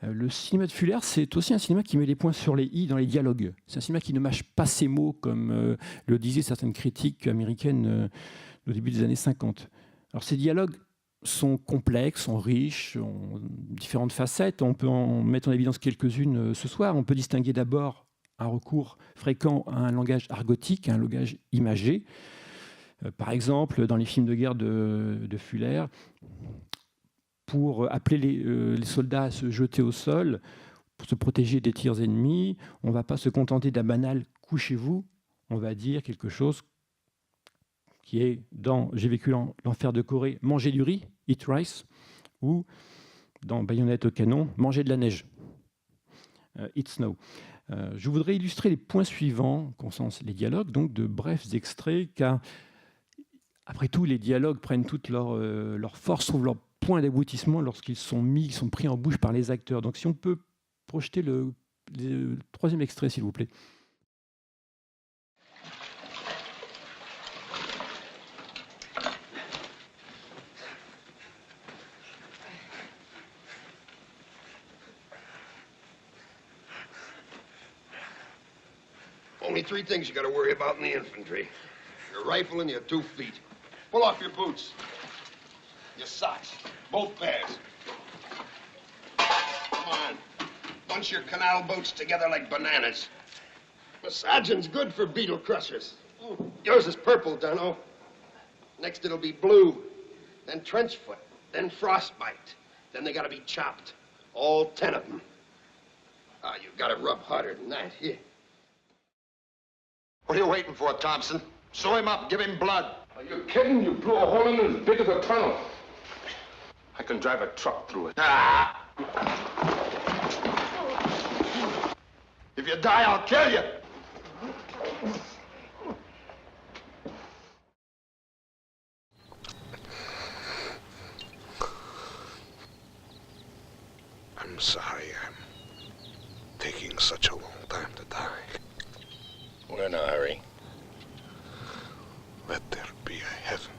Le cinéma de Fuller, c'est aussi un cinéma qui met les points sur les i dans les dialogues. C'est un cinéma qui ne mâche pas ses mots, comme le disaient certaines critiques américaines au début des années 50. Alors ces dialogues sont complexes, sont riches, ont différentes facettes. On peut en mettre en évidence quelques-unes ce soir. On peut distinguer d'abord un recours fréquent à un langage argotique, à un langage imagé. Par exemple, dans les films de guerre de Fuller, pour appeler les soldats à se jeter au sol, pour se protéger des tirs ennemis, on ne va pas se contenter d'un banal « couchez-vous », on va dire quelque chose qui est dans « J'ai vécu l'enfer de Corée », manger du riz, eat rice, ou dans Baïonnette au canon, manger de la neige, eat snow. Je voudrais illustrer les points suivants concernant les dialogues, donc de brefs extraits, car après tout, les dialogues prennent toute leur force, trouvent leur point d'aboutissement lorsqu'ils sont pris en bouche par les acteurs. Donc si on peut projeter le troisième extrait, s'il vous plaît. Only three things you got to worry about in the infantry. Your rifle and your 2 feet. Pull off your boots. Your socks. Both pairs. Come on. Bunch your canal boats together like bananas. Massaging's good for beetle crushers. Yours is purple, Dunno. Next it'll be blue. Then trench foot. Then frostbite. Then they gotta be chopped. All 10 of them. You've got to rub harder than that. Here. What are you waiting for, Thompson? Sew him up, give him blood. Are you kidding? You blew a hole in it as big as a tunnel. I can drive a truck through it. Ah! If you die, I'll kill you. I'm sorry I'm taking such a long time to die. We're in a hurry. Let there be a heaven.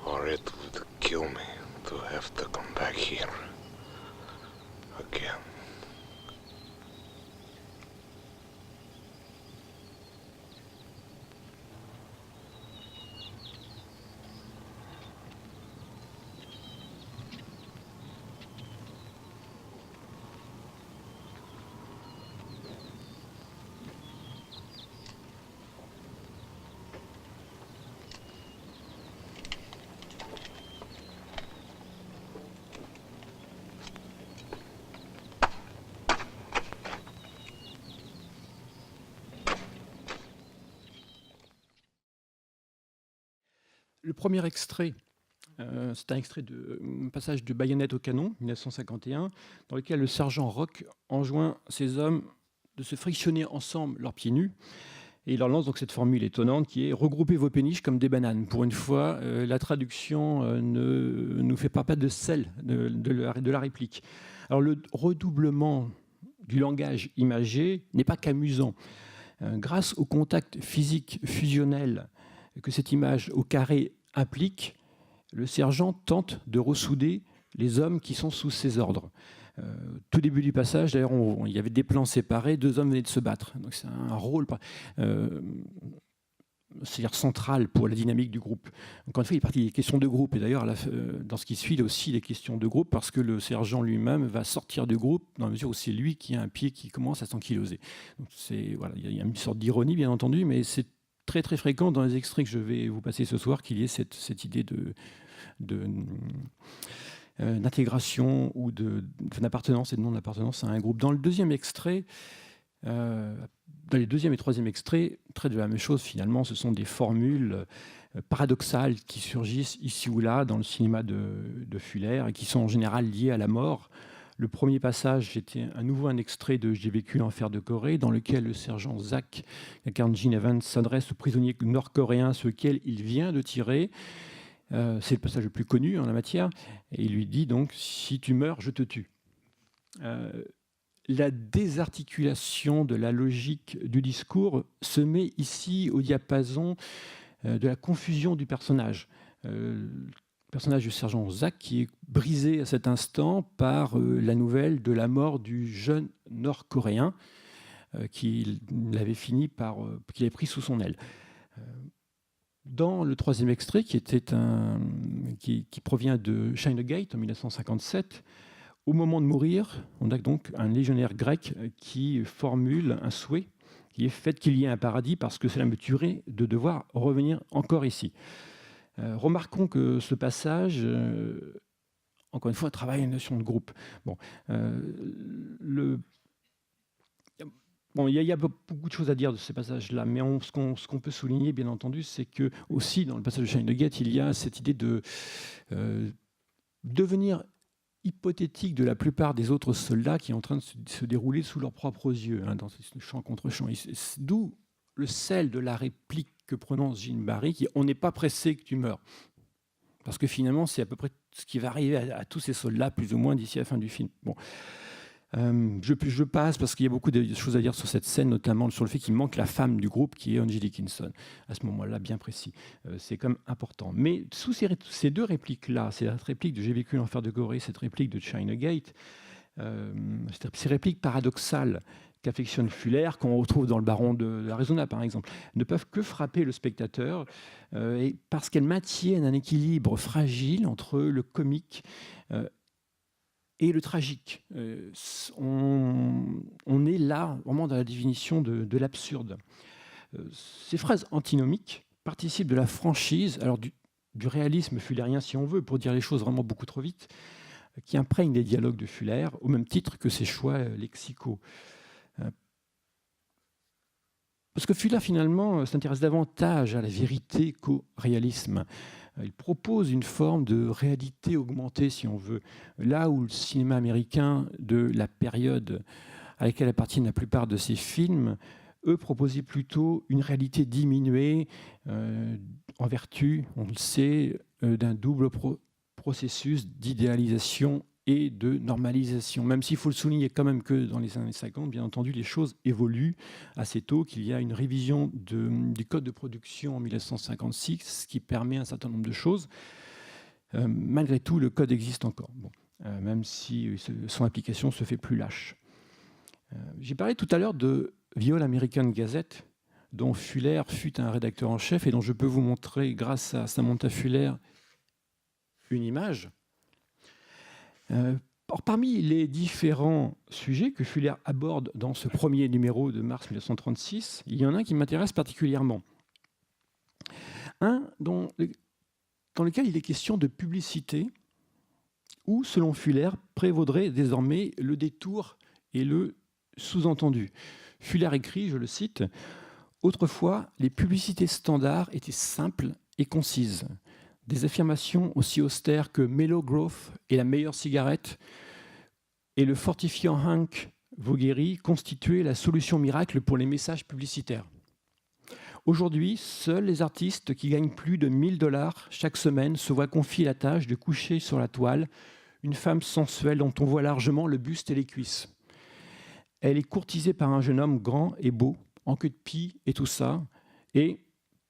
Or it would kill me to have to come back here again. Le premier extrait, c'est un extrait un passage de Baïonnette au canon, 1951, dans lequel le sergent Rock enjoint ses hommes de se frictionner ensemble leurs pieds nus. Et il leur lance donc cette formule étonnante qui est « regroupez vos péniches comme des bananes ». Pour une fois, la traduction ne nous fait pas de sel de la réplique. Alors le redoublement du langage imagé n'est pas qu'amusant. Grâce au contact physique fusionnel que cette image au carré implique, le sergent tente de ressouder les hommes qui sont sous ses ordres. Tout début du passage, d'ailleurs, il y avait des plans séparés, 2 hommes venaient de se battre. Donc c'est un rôle c'est-à-dire central pour la dynamique du groupe. Encore une fois, il est parti des questions de groupe. Et d'ailleurs, dans ce qui suit, il y a aussi des questions de groupe parce que le sergent lui-même va sortir du groupe dans la mesure où c'est lui qui a un pied qui commence à s'ankyloser. Donc voilà, il y a une sorte d'ironie, bien entendu, mais c'est très très fréquent dans les extraits que je vais vous passer ce soir qu'il y ait cette idée d'intégration ou d'appartenance et de non-appartenance à un groupe. Dans le deuxième extrait, dans les deuxième et troisième extraits, traite de la même chose finalement. Ce sont des formules paradoxales qui surgissent ici ou là dans le cinéma de Fuller et qui sont en général liées à la mort. Le premier passage était à nouveau un extrait de J'ai vécu l'enfer de Corée, dans lequel le sergent Zach Gene Evans s'adresse aux prisonniers nord-coréens sur lesquels il vient de tirer. C'est le passage le plus connu en la matière. Et il lui dit donc « Si tu meurs, je te tue ». La désarticulation de la logique du discours se met ici au diapason de la confusion du personnage. Le personnage du sergent Zach qui est brisé à cet instant par la nouvelle de la mort du jeune Nord-Coréen qu'il avait pris sous son aile. Dans le troisième extrait, qui provient de China Gate en 1957, au moment de mourir, on a donc un légionnaire grec qui formule un souhait qui est fait qu'il y ait un paradis parce que cela me tuerait de devoir revenir encore ici. Remarquons que ce passage, encore une fois, travaille une notion de groupe. Il y a beaucoup de choses à dire de ces passages-là, mais ce qu'on peut souligner, bien entendu, c'est que aussi dans le passage de China Gate, il y a cette idée de devenir hypothétique de la plupart des autres soldats qui est en train de se dérouler sous leurs propres yeux, dans ce champ contre champ. D'où le sel de la réplique que prononce Gene Barry, qui « on n'est pas pressé que tu meurs ». Parce que finalement, c'est à peu près ce qui va arriver à tous ces soldats, plus ou moins, d'ici à la fin du film. Bon. Je passe parce qu'il y a beaucoup de choses à dire sur cette scène, notamment sur le fait qu'il manque la femme du groupe qui est Angie Dickinson. À ce moment-là, bien précis. C'est quand même important. Mais sous ces deux répliques-là, c'est la réplique de J'ai vécu l'enfer de Corée, cette réplique de China Gate, ces répliques paradoxales qu'affectionne Fuller, qu'on retrouve dans Le Baron de l'Arizona, par exemple, ne peuvent que frapper le spectateur parce qu'elles maintiennent un équilibre fragile entre le comique et le tragique. On est là, vraiment, dans la définition de l'absurde. Ces phrases antinomiques participent de la franchise, alors du réalisme fullérien, si on veut, pour dire les choses vraiment beaucoup trop vite, qui imprègne les dialogues de Fuller, au même titre que ses choix lexicaux. Parce que Fuller, finalement, s'intéresse davantage à la vérité qu'au réalisme. Il propose une forme de réalité augmentée, si on veut. Là où le cinéma américain de la période à laquelle appartiennent la plupart de ces films, eux proposaient plutôt une réalité diminuée en vertu, on le sait, d'un double processus d'idéalisation et de normalisation. Même s'il faut le souligner quand même que dans les années 50, bien entendu, les choses évoluent assez tôt, qu'il y a une révision du code de production en 1956, ce qui permet un certain nombre de choses. Malgré tout, le code existe encore, même si son application se fait plus lâche. J'ai parlé tout à l'heure de The All American Gazette, dont Fuller fut un rédacteur en chef et dont je peux vous montrer, grâce à Samantha Fuller, une image. Parmi les différents sujets que Fuller aborde dans ce premier numéro de mars 1936, il y en a un qui m'intéresse particulièrement. Un dans lequel il est question de publicité, où, selon Fuller, prévaudrait désormais le détour et le sous-entendu. Fuller écrit, je le cite, « Autrefois, les publicités standards étaient simples et concises. Des affirmations aussi austères que Mellow Growth est la meilleure cigarette et le fortifiant Hank vous guérit constituaient la solution miracle pour les messages publicitaires. Aujourd'hui, seuls les artistes qui gagnent plus de $1000 chaque semaine se voient confier la tâche de coucher sur la toile une femme sensuelle dont on voit largement le buste et les cuisses. Elle est courtisée par un jeune homme grand et beau, en queue de pie et tout ça, et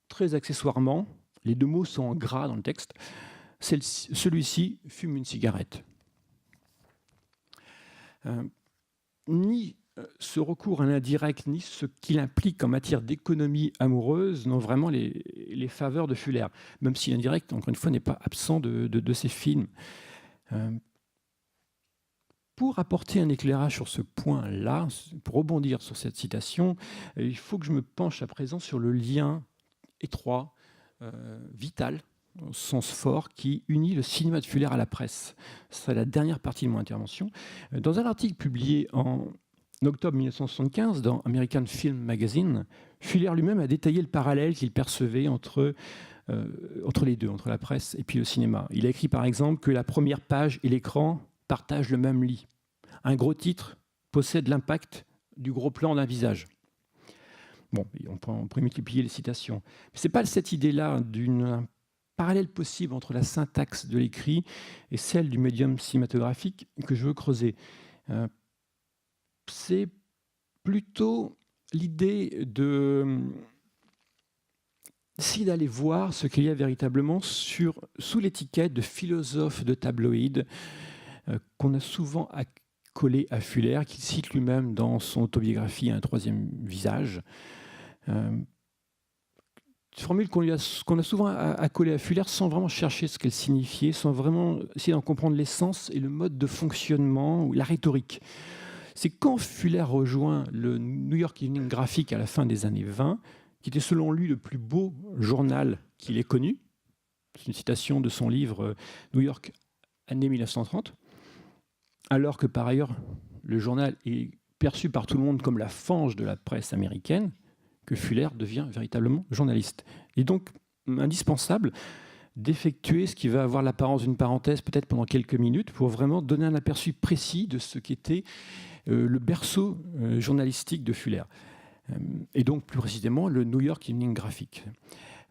très accessoirement, les deux mots sont en gras dans le texte, celui-ci fume une cigarette. » Ni ce recours à l'indirect, ni ce qu'il implique en matière d'économie amoureuse n'ont vraiment les faveurs de Fuller, même si l'indirect, encore une fois, n'est pas absent de ces films. Pour apporter un éclairage sur ce point-là, pour rebondir sur cette citation, il faut que je me penche à présent sur le lien étroit, vital, au sens fort, qui unit le cinéma de Fuller à la presse. C'est la dernière partie de mon intervention. Dans un article publié en octobre 1975 dans American Film Magazine, Fuller lui-même a détaillé le parallèle qu'il percevait entre les deux, entre la presse et puis le cinéma. Il a écrit par exemple que la première page et l'écran partagent le même lit. Un gros titre possède l'impact du gros plan d'un visage. Bon, on pourrait multiplier les citations. Mais ce n'est pas cette idée-là d'un parallèle possible entre la syntaxe de l'écrit et celle du médium cinématographique que je veux creuser. C'est plutôt l'idée d'essayer d'aller voir ce qu'il y a véritablement sous l'étiquette de philosophe de tabloïd qu'on a souvent accolé à Fuller, qu'il cite lui-même dans son autobiographie Un troisième visage. Une formule qu'on a souvent accolée à Fuller sans vraiment chercher ce qu'elle signifiait, sans vraiment essayer d'en comprendre l'essence et le mode de fonctionnement ou la rhétorique. C'est quand Fuller rejoint le New York Evening Graphic à la fin des années 20, qui était selon lui le plus beau journal qu'il ait connu. C'est une citation de son livre New York, année 1930. Alors que par ailleurs, le journal est perçu par tout le monde comme la fange de la presse américaine, que Fuller devient véritablement journaliste. Et donc, indispensable d'effectuer ce qui va avoir l'apparence d'une parenthèse peut-être pendant quelques minutes pour vraiment donner un aperçu précis de ce qu'était le berceau journalistique de Fuller. Et donc, plus précisément, le New York Evening Graphic.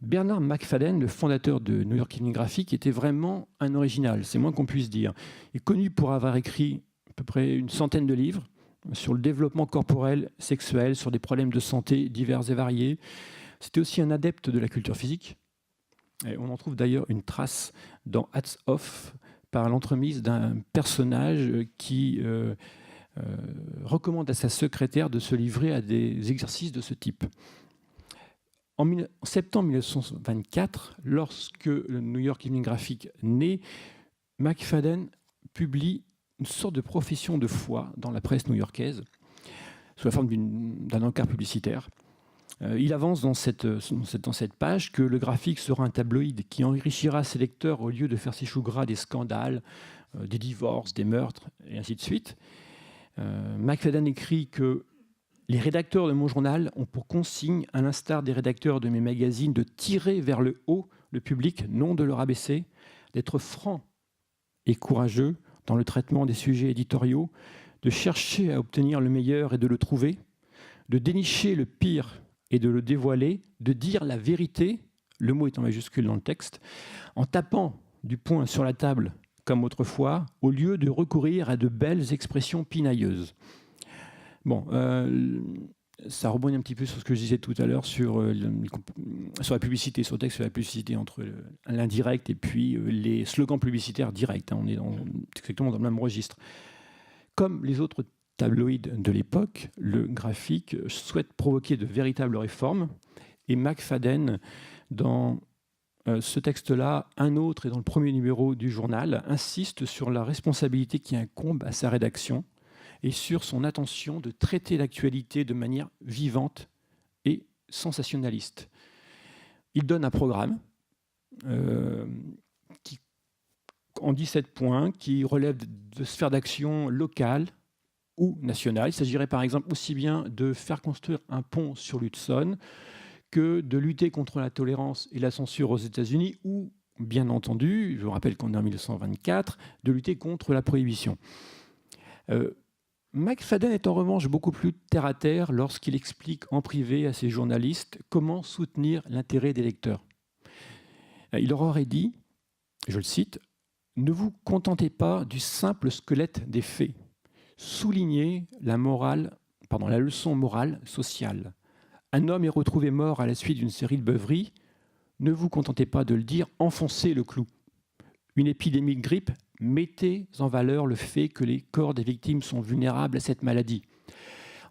Bernard McFadden, le fondateur de New York Evening Graphic, était vraiment un original, c'est moins qu'on puisse dire. Il est connu pour avoir écrit à peu près une centaine de livres sur le développement corporel, sexuel, sur des problèmes de santé divers et variés. C'était aussi un adepte de la culture physique. Et on en trouve d'ailleurs une trace dans Hats Off par l'entremise d'un personnage qui recommande à sa secrétaire de se livrer à des exercices de ce type. En septembre 1924, lorsque le New York Evening Graphic naît, McFadden publie une sorte de profession de foi dans la presse new-yorkaise, sous la forme d'un encart publicitaire. Il avance dans cette page que le graphique sera un tabloïd qui enrichira ses lecteurs au lieu de faire ses choux gras des scandales, des divorces, des meurtres, et ainsi de suite. McFadden écrit que les rédacteurs de mon journal ont pour consigne, à l'instar des rédacteurs de mes magazines, de tirer vers le haut le public, non de le rabaisser, d'être franc et courageux dans le traitement des sujets éditoriaux, de chercher à obtenir le meilleur et de le trouver, de dénicher le pire et de le dévoiler, de dire la vérité, le mot est en majuscule dans le texte, en tapant du poing sur la table comme autrefois, au lieu de recourir à de belles expressions pinailleuses. Bon, ça rebondit un petit peu sur ce que je disais tout à l'heure sur la publicité, sur le texte sur la publicité entre l'indirect et puis les slogans publicitaires directs. On est exactement dans le même registre. Comme les autres tabloïds de l'époque, le graphique souhaite provoquer de véritables réformes et McFadden, dans ce texte-là, un autre et dans le premier numéro du journal, insiste sur la responsabilité qui incombe à sa rédaction et sur son intention de traiter l'actualité de manière vivante et sensationnaliste. Il donne un programme en 17 points qui relève de sphères d'action locales ou nationales. Il s'agirait par exemple aussi bien de faire construire un pont sur l'Hudson que de lutter contre la tolérance et la censure aux États-Unis ou, bien entendu, je vous rappelle qu'on est en 1924, de lutter contre la prohibition. McFadden est en revanche beaucoup plus terre-à-terre lorsqu'il explique en privé à ses journalistes comment soutenir l'intérêt des lecteurs. Il leur aurait dit, je le cite, « Ne vous contentez pas du simple squelette des faits. Soulignez la leçon morale sociale. Un homme est retrouvé mort à la suite d'une série de beuveries. Ne vous contentez pas de le dire, enfoncez le clou. Une épidémie de grippe Mettez en valeur le fait que les corps des victimes sont vulnérables à cette maladie,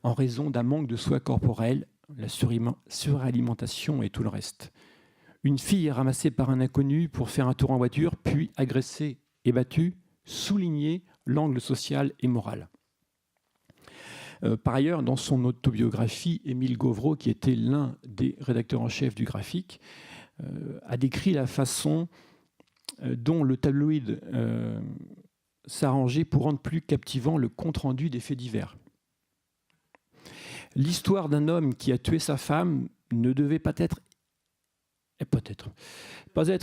en raison d'un manque de soins corporels, la suralimentation et tout le reste. Une fille est ramassée par un inconnu pour faire un tour en voiture, puis agressée et battue, soulignez l'angle social et moral. Par ailleurs, dans son autobiographie, Émile Gauvreau, qui était l'un des rédacteurs en chef du Graphique, a décrit la façon dont le tabloïd s'arrangeait pour rendre plus captivant le compte-rendu des faits divers. L'histoire d'un homme qui a tué sa femme ne devait pas être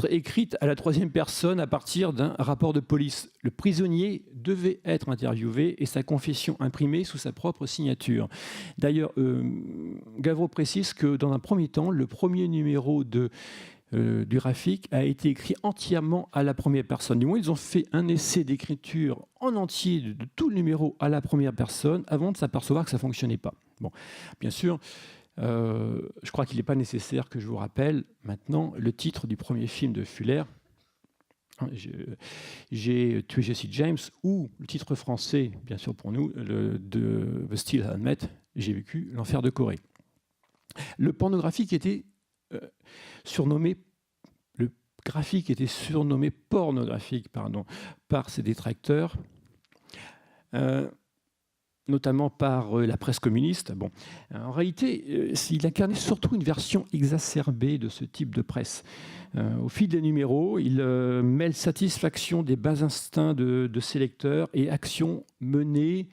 écrite à la troisième personne à partir d'un rapport de police. Le prisonnier devait être interviewé et sa confession imprimée sous sa propre signature. D'ailleurs, Gauvreau précise que dans un premier temps, le premier numéro du Graphique a été écrit entièrement à la première personne. Du moins, ils ont fait un essai d'écriture en entier de tout le numéro à la première personne avant de s'apercevoir que ça ne fonctionnait pas. Bon, bien sûr, je crois qu'il n'est pas nécessaire que je vous rappelle maintenant le titre du premier film de Fuller, J'ai tué Jesse James, ou le titre français, bien sûr pour nous, de The Steel Helmet, J'ai vécu l'enfer de Corée. Le graphique était surnommé pornographique par ses détracteurs, notamment par la presse communiste. Bon. En réalité, il incarnait surtout une version exacerbée de ce type de presse. Au fil des numéros, il mêle satisfaction des bas instincts de ses lecteurs et actions menées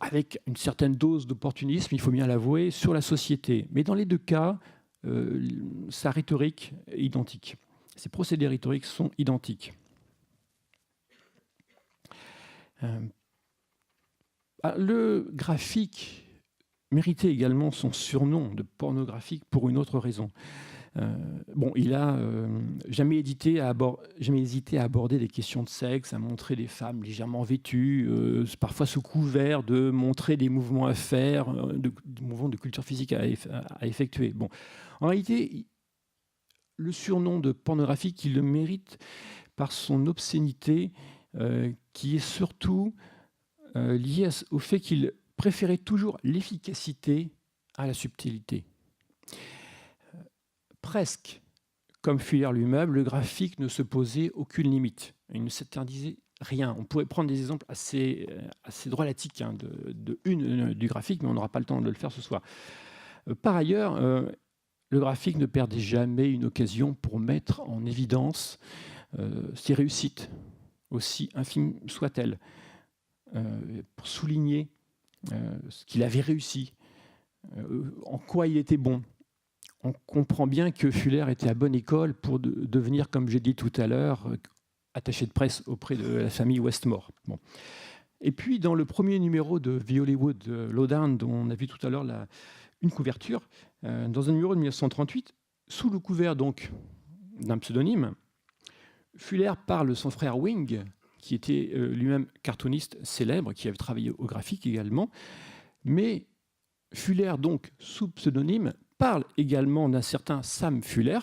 avec une certaine dose d'opportunisme, il faut bien l'avouer, sur la société. Mais dans les deux cas, sa rhétorique est identique. Ses procédés rhétoriques sont identiques. Le Graphique méritait également son surnom de pornographique pour une autre raison. Il n'a jamais hésité à aborder des questions de sexe, à montrer des femmes légèrement vêtues, parfois sous couvert de montrer des mouvements à faire, des mouvements de culture physique à effectuer. Bon. En réalité, le surnom de pornographique, il le mérite par son obscénité, qui est surtout liée au fait qu'il préférait toujours l'efficacité à la subtilité. Presque comme Fuller lui-même, le Graphique ne se posait aucune limite. Il ne s'interdisait rien. On pourrait prendre des exemples assez drôlatiques du Graphique, mais on n'aura pas le temps de le faire ce soir. Par ailleurs, le Graphique ne perdait jamais une occasion pour mettre en évidence ses réussites, aussi infimes soient-elles, pour souligner ce qu'il avait réussi, en quoi il était bon. On comprend bien que Fuller était à bonne école pour devenir, comme j'ai dit tout à l'heure, attaché de presse auprès de la famille Westmore. Bon. Et puis, dans le premier numéro de The Hollywood Lowdown, dont on a vu tout à l'heure une couverture, dans un numéro de 1938, sous le couvert donc d'un pseudonyme, Fuller parle de son frère Wing, qui était lui-même cartooniste célèbre, qui avait travaillé au Graphique également, mais Fuller, donc sous pseudonyme, parle également d'un certain Sam Fuller,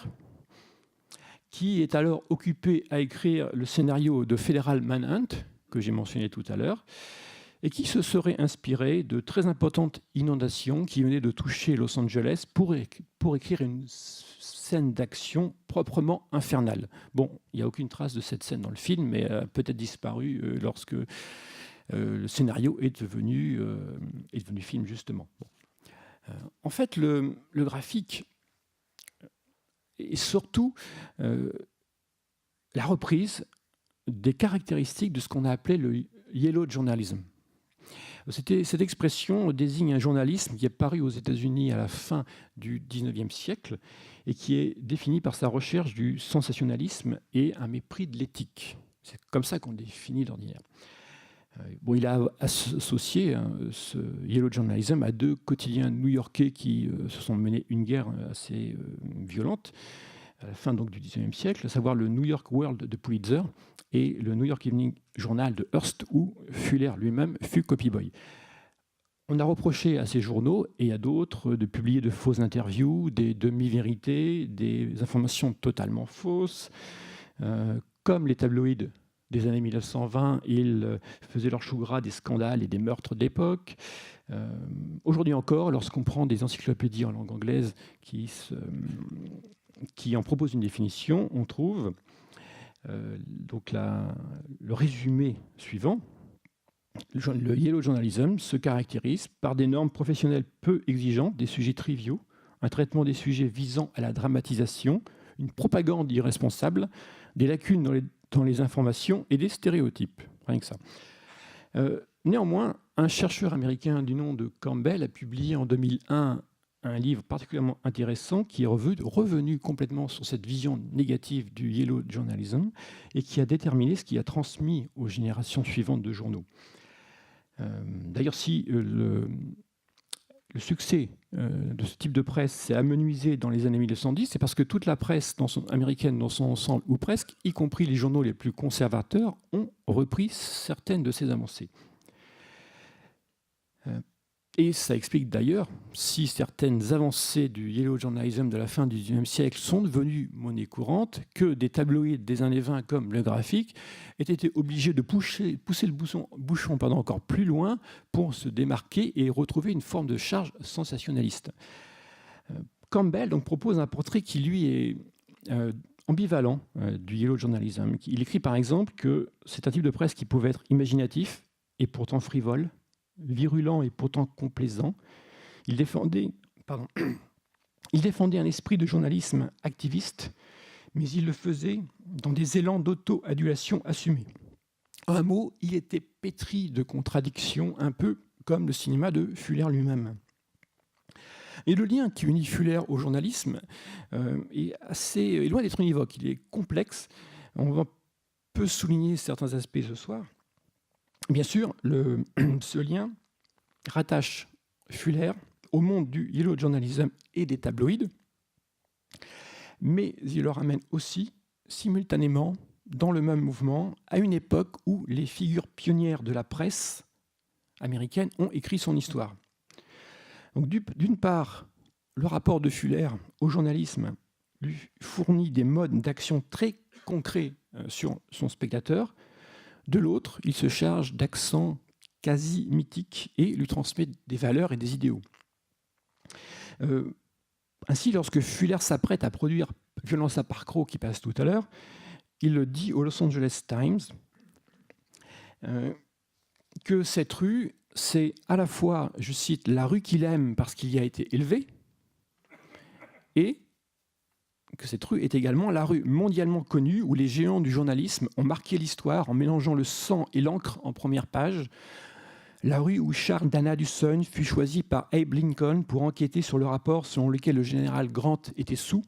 qui est alors occupé à écrire le scénario de Federal Manhunt, que j'ai mentionné tout à l'heure, et qui se serait inspiré de très importantes inondations qui venaient de toucher Los Angeles pour écrire une scène d'action proprement infernale. Bon, il n'y a aucune trace de cette scène dans le film, mais elle a peut-être disparu lorsque le scénario est devenu film, justement. Bon. En fait, le Graphique est surtout la reprise des caractéristiques de ce qu'on a appelé le yellow journalism. Cette expression désigne un journalisme qui est paru aux États-Unis à la fin du XIXe siècle et qui est défini par sa recherche du sensationnalisme et un mépris de l'éthique. C'est comme ça qu'on le définit d'ordinaire. Il a associé ce yellow journalism à deux quotidiens new-yorkais qui se sont menés une guerre assez violente à la fin donc, du XIXe siècle, à savoir le New York World de Pulitzer et le New York Evening Journal de Hearst, où Fuller lui-même fut copy-boy. On a reproché à ces journaux et à d'autres de publier de fausses interviews, des demi-vérités, des informations totalement fausses, comme les tabloïds des années 1920, ils faisaient leur chou gras des scandales et des meurtres de l'époque. Aujourd'hui encore, lorsqu'on prend des encyclopédies en langue anglaise qui en proposent une définition, on trouve donc le résumé suivant. Le yellow journalism se caractérise par des normes professionnelles peu exigeantes, des sujets triviaux, un traitement des sujets visant à la dramatisation, une propagande irresponsable, des lacunes dans les informations et des stéréotypes. Rien que ça. Néanmoins, un chercheur américain du nom de Campbell a publié en 2001 un livre particulièrement intéressant qui est revenu complètement sur cette vision négative du yellow journalism et qui a déterminé ce qui a transmis aux générations suivantes de journaux. D'ailleurs, si le succès de ce type de presse s'est amenuisé dans les années 1910, c'est parce que toute la presse américaine dans son ensemble, ou presque, y compris les journaux les plus conservateurs, ont repris certaines de ces avancées. Et ça explique d'ailleurs si certaines avancées du yellow journalism de la fin du XIXe siècle sont devenues monnaie courante, que des tabloïds des années 20 comme Le Graphique aient été obligés de pousser le bouchon encore plus loin pour se démarquer et retrouver une forme de charge sensationnaliste. Campbell donc propose un portrait qui lui est ambivalent du yellow journalism. Il écrit par exemple que c'est un type de presse qui pouvait être imaginatif et pourtant frivole, virulent et pourtant complaisant. Il défendait un esprit de journalisme activiste, mais il le faisait dans des élans d'auto-adulation assumés. En un mot, il était pétri de contradictions, un peu comme le cinéma de Fuller lui-même. Et le lien qui unit Fuller au journalisme est loin d'être univoque, il est complexe. On peut souligner certains aspects ce soir. Bien sûr, ce lien rattache Fuller au monde du yellow journalism et des tabloïds, mais il le ramène aussi simultanément dans le même mouvement à une époque où les figures pionnières de la presse américaine ont écrit son histoire. Donc, d'une part, le rapport de Fuller au journalisme lui fournit des modes d'action très concrets sur son spectateur. De l'autre, il se charge d'accents quasi mythiques et lui transmet des valeurs et des idéaux. Ainsi, lorsque Fuller s'apprête à produire Violence à Park Row, qui passe tout à l'heure, il le dit au Los Angeles Times que cette rue, c'est à la fois, je cite, la rue qu'il aime parce qu'il y a été élevé, et que cette rue est également la rue mondialement connue où les géants du journalisme ont marqué l'histoire en mélangeant le sang et l'encre en première page. La rue où Charles Dana du Sun fut choisi par Abe Lincoln pour enquêter sur le rapport selon lequel le général Grant était sous.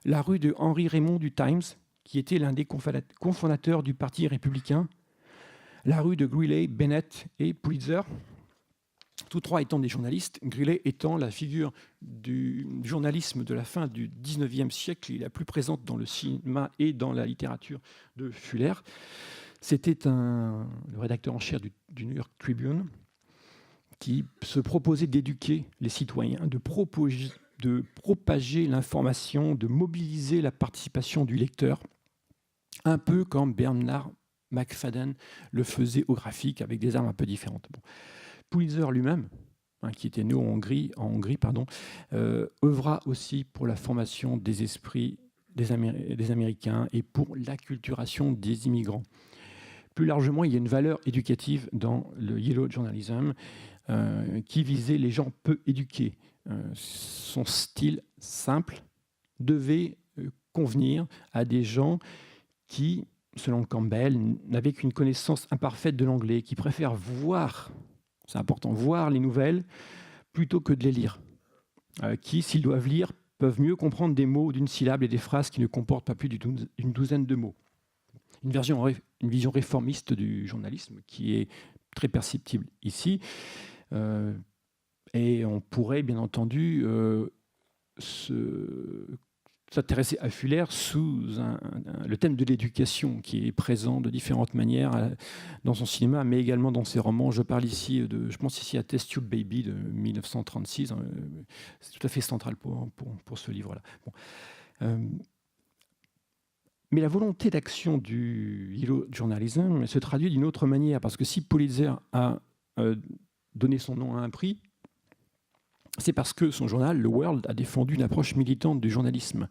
La rue de Henry Raymond du Times, qui était l'un des cofondateurs du Parti républicain. La rue de Greeley, Bennett et Pulitzer, tous trois étant des journalistes, Greeley étant la figure du journalisme de la fin du XIXe siècle, la plus présente dans le cinéma et dans la littérature de Fuller. C'était le rédacteur en chef du New York Tribune qui se proposait d'éduquer les citoyens, de propager l'information, de mobiliser la participation du lecteur, un peu comme Bernard McFadden le faisait au Graphique avec des armes un peu différentes. Bon. Pulitzer lui-même, qui était né en Hongrie, œuvra aussi pour la formation des esprits des Américains et pour l'acculturation des immigrants. Plus largement, il y a une valeur éducative dans le yellow journalism qui visait les gens peu éduqués. Son style simple devait convenir à des gens qui, selon Campbell, n'avaient qu'une connaissance imparfaite de l'anglais, qui préfèrent voir, c'est important, voir les nouvelles plutôt que de les lire, qui, s'ils doivent lire, peuvent mieux comprendre des mots d'une syllabe et des phrases qui ne comportent pas plus d'une douzaine de mots. Une vision réformiste du journalisme qui est très perceptible ici. Et on pourrait, bien entendu, s'intéresser à Fuller sous le thème de l'éducation qui est présent de différentes manières dans son cinéma, mais également dans ses romans. Je pense ici à Test Tube Baby de 1936. C'est tout à fait central pour ce livre-là. Bon. Mais la volonté d'action du Yellow Journalism se traduit d'une autre manière, parce que si Pulitzer a donné son nom à un prix, c'est parce que son journal, Le World, a défendu une approche militante du journalisme,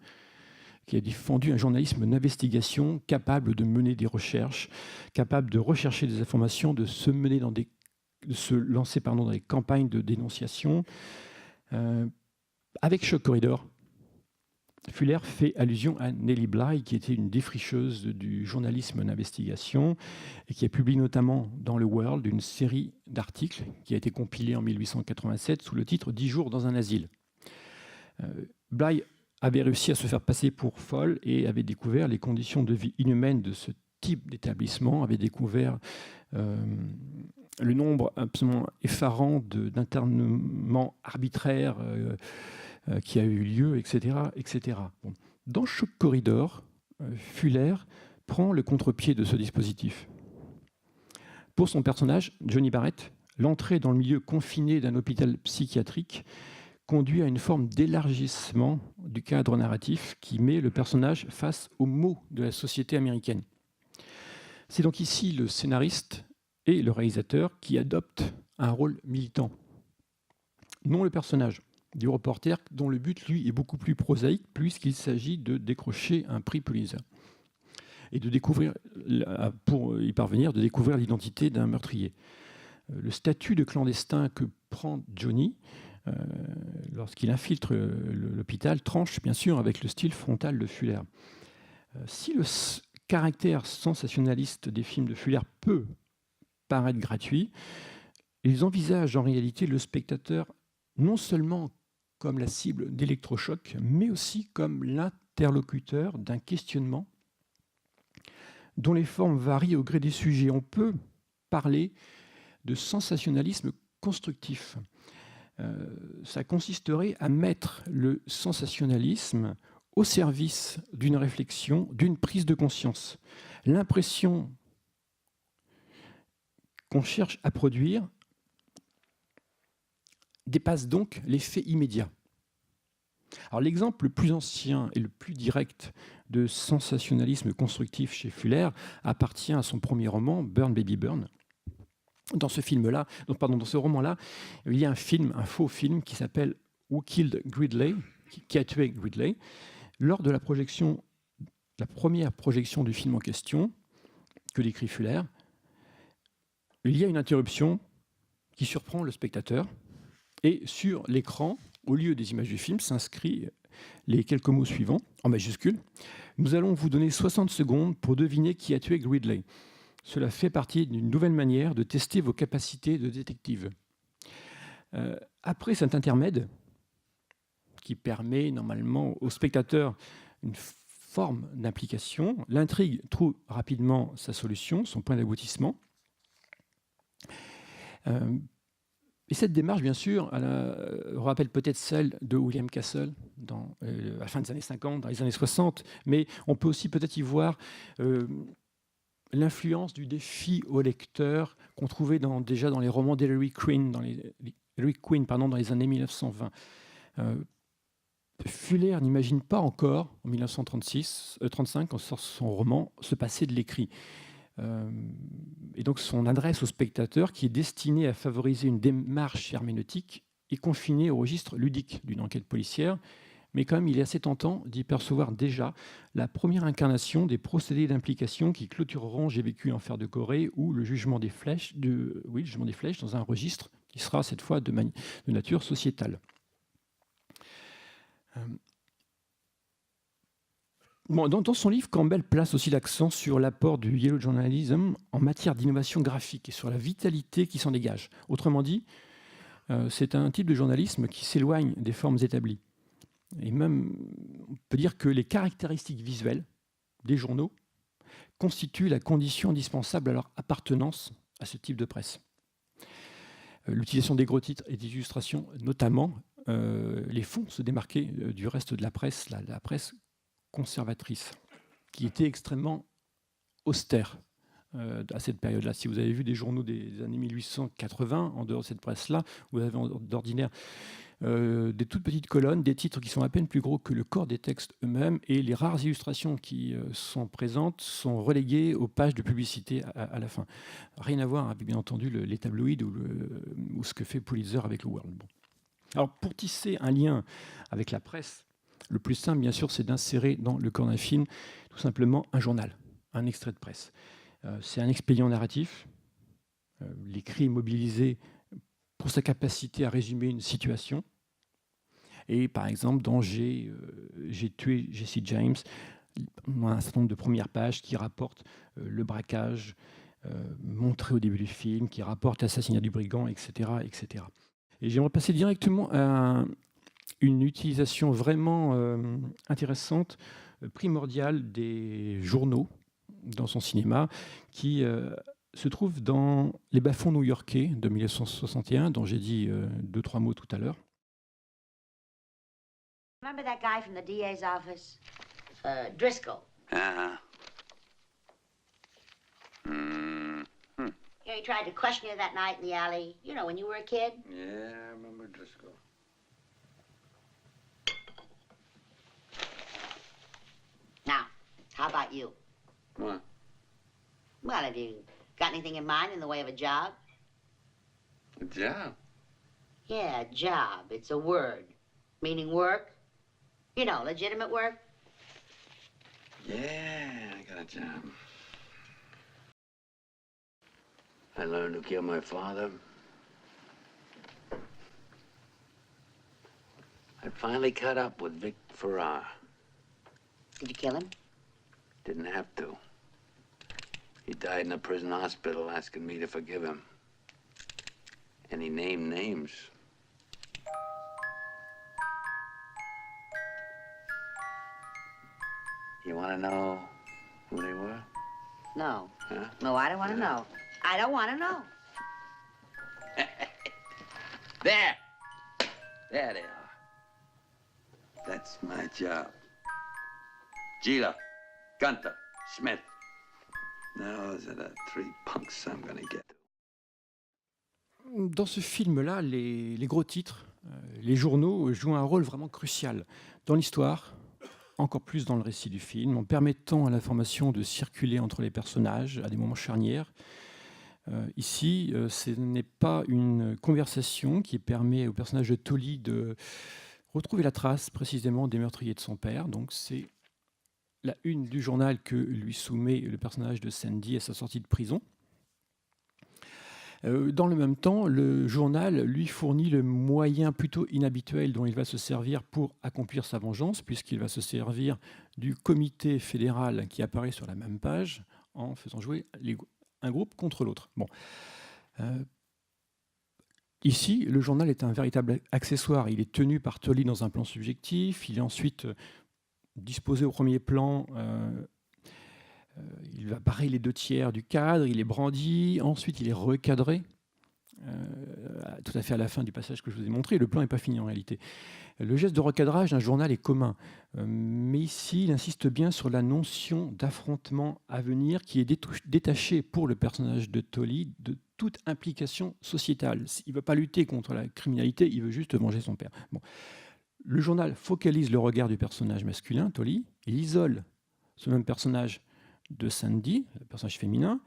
qui a défendu un journalisme d'investigation capable de mener des recherches, capable de rechercher des informations, de se lancer dans des campagnes de dénonciation. Avec Shock Corridor, Fuller fait allusion à Nellie Bly, qui était une défricheuse du journalisme d'investigation et qui a publié notamment dans Le World une série d'articles qui a été compilée en 1887 sous le titre « 10 jours dans un asile ». Bly avait réussi à se faire passer pour folle et avait découvert les conditions de vie inhumaines de ce type d'établissement, avait découvert le nombre absolument effarant d'internements arbitraires qui a eu lieu, etc. etc. Bon. Dans Shock Corridor, Fuller prend le contre-pied de ce dispositif. Pour son personnage, Johnny Barrett, l'entrée dans le milieu confiné d'un hôpital psychiatrique conduit à une forme d'élargissement du cadre narratif qui met le personnage face aux maux de la société américaine. C'est donc ici le scénariste et le réalisateur qui adoptent un rôle militant, non le personnage du reporter dont le but, lui, est beaucoup plus prosaïque puisqu'il s'agit de décrocher un prix Pulitzer et de découvrir, pour y parvenir, de découvrir l'identité d'un meurtrier. Le statut de clandestin que prend Johnny lorsqu'il infiltre l'hôpital tranche bien sûr avec le style frontal de Fuller. Si le caractère sensationnaliste des films de Fuller peut paraître gratuit, ils envisagent en réalité le spectateur non seulement comme la cible d'électrochocs, mais aussi comme l'interlocuteur d'un questionnement dont les formes varient au gré des sujets. On peut parler de sensationnalisme constructif. Ça consisterait à mettre le sensationnalisme au service d'une réflexion, d'une prise de conscience. L'impression qu'on cherche à produire dépasse donc l'effet immédiat. Alors, l'exemple le plus ancien et le plus direct de sensationnalisme constructif chez Fuller appartient à son premier roman, Burn Baby Burn. Dans ce film-là, dans ce roman-là, il y a un faux film qui s'appelle Who Killed Gridley, qui a tué Gridley. Lors de la première projection du film en question, que décrit Fuller, il y a une interruption qui surprend le spectateur. Et sur l'écran, au lieu des images du film, s'inscrit les quelques mots suivants, en majuscule. Nous allons vous donner 60 secondes pour deviner qui a tué Gridley. Cela fait partie d'une nouvelle manière de tester vos capacités de détective. Après cet intermède, qui permet normalement au spectateur une forme d'implication, l'intrigue trouve rapidement sa solution, son point d'aboutissement. Et cette démarche, bien sûr, rappelle peut-être celle de William Castle à la fin des années 50, dans les années 60, mais on peut aussi peut-être y voir l'influence du défi au lecteur qu'on trouvait déjà dans les romans d'Hillary Quinn, dans les années 1920. Fuller n'imagine pas encore, en 1935, quand sort son roman, se passer de l'écrit. Et donc son adresse au spectateur, qui est destinée à favoriser une démarche herméneutique, est confinée au registre ludique d'une enquête policière, mais quand même il est assez tentant d'y percevoir déjà la première incarnation des procédés d'implication qui clôtureront J'ai vécu l'enfer de Corée ou le jugement des flèches, dans un registre qui sera cette fois de nature sociétale. Bon, dans son livre, Campbell place aussi l'accent sur l'apport du Yellow Journalism en matière d'innovation graphique et sur la vitalité qui s'en dégage. Autrement dit, c'est un type de journalisme qui s'éloigne des formes établies. Et même, on peut dire que les caractéristiques visuelles des journaux constituent la condition indispensable à leur appartenance à ce type de presse. L'utilisation des gros titres et des illustrations, notamment, les font se démarquer du reste de la presse, la presse conservatrice, qui était extrêmement austère à cette période-là. Si vous avez vu des journaux des années 1880, en dehors de cette presse-là, vous avez d'ordinaire des toutes petites colonnes, des titres qui sont à peine plus gros que le corps des textes eux-mêmes, et les rares illustrations qui sont présentes sont reléguées aux pages de publicité à la fin. Rien à voir avec, bien entendu, les tabloïds ou ce que fait Pulitzer avec le World. Bon. Alors, pour tisser un lien avec la presse, le plus simple, bien sûr, c'est d'insérer dans le corps d'un film tout simplement un journal, un extrait de presse. C'est un expédient narratif. L'écrit est mobilisé pour sa capacité à résumer une situation. Et par exemple, dans J'ai tué Jesse James, on a un certain nombre de premières pages qui rapportent le braquage montré au début du film, qui rapportent l'assassinat du brigand, etc., etc. Et j'aimerais passer directement à une utilisation vraiment intéressante, primordiale des journaux dans son cinéma, qui se trouve dans Les bas-fonds new-yorkais de 1961, dont j'ai dit 2-3 mots tout à l'heure. Remember that guy from the DA's office? Driscoll. Uh-huh. Yeah, he tried to question you that night in the alley. You know, when you were a kid. Yeah, I remember Driscoll. Now, how about you? What? Well, have you got anything in mind in the way of a job? A job? Yeah, job. It's a word. Meaning work. You know, legitimate work. Yeah, I got a job. I learned to kill my father. I finally caught up with Vic Farrar. Did you kill him? Didn't have to. He died in a prison hospital asking me to forgive him. And he named names. You want to know who they were? No. Huh? No, I don't want to know. I don't want to know. There! There they are. That's my job. Gila, Gunther, Smith. Those are the 3 punks I'm gonna get. Dans ce film-là, les gros titres, les journaux jouent un rôle vraiment crucial dans l'histoire, encore plus dans le récit du film, en permettant à l'information de circuler entre les personnages à des moments charnières. Ici, ce n'est pas une conversation qui permet au personnage de Tolly de retrouver la trace précisément des meurtriers de son père. Donc c'est la une du journal que lui soumet le personnage de Sandy à sa sortie de prison. Dans le même temps, le journal lui fournit le moyen plutôt inhabituel dont il va se servir pour accomplir sa vengeance, puisqu'il va se servir du comité fédéral qui apparaît sur la même page en faisant jouer un groupe contre l'autre. Bon. Ici, le journal est un véritable accessoire. Il est tenu par Tolly dans un plan subjectif. Il est ensuite disposé au premier plan. Il va barrer les 2/3 du cadre. Il est brandi. Ensuite, il est recadré. Tout à fait à la fin du passage que je vous ai montré. Le plan n'est pas fini en réalité. Le geste de recadrage d'un journal est commun. Mais ici, il insiste bien sur la notion d'affrontement à venir qui est détachée pour le personnage de Tolly de toute implication sociétale. Il ne veut pas lutter contre la criminalité, il veut juste venger son père. Bon. Le journal focalise le regard du personnage masculin, Tolly, il isole ce même personnage de Sandy, le personnage féminin,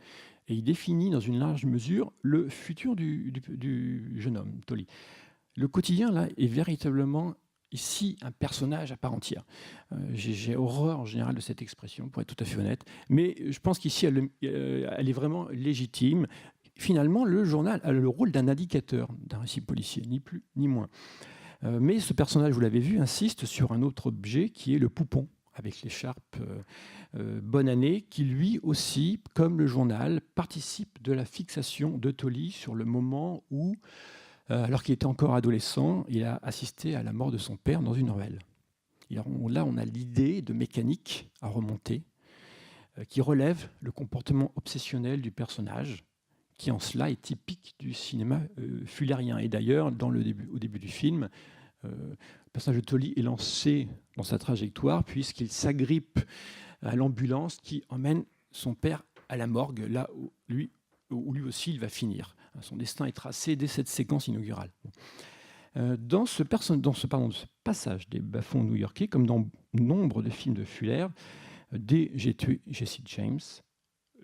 et il définit dans une large mesure le futur du jeune homme, Tolly. Le quotidien, là, est véritablement ici un personnage à part entière. J'ai horreur en général de cette expression, pour être tout à fait honnête, mais je pense qu'ici, elle est vraiment légitime. Finalement, le journal a le rôle d'un indicateur d'un récit policier, ni plus ni moins. Mais ce personnage, vous l'avez vu, insiste sur un autre objet qui est le poupon, avec l'écharpe Bonne Année, qui lui aussi, comme le journal, participe de la fixation de Tolly sur le moment où, alors qu'il était encore adolescent, il a assisté à la mort de son père dans une ruelle. Et là, on a l'idée de mécanique à remonter, qui relève le comportement obsessionnel du personnage, qui en cela est typique du cinéma fullérien. Et d'ailleurs, au début du film, le personnage de Tolly est lancé dans sa trajectoire puisqu'il s'agrippe à l'ambulance qui emmène son père à la morgue, là où lui aussi il va finir. Son destin est tracé dès cette séquence inaugurale. Dans ce passage des bas-fonds new-yorkais, comme dans nombre de films de Fuller, dès J'ai tué Jesse James,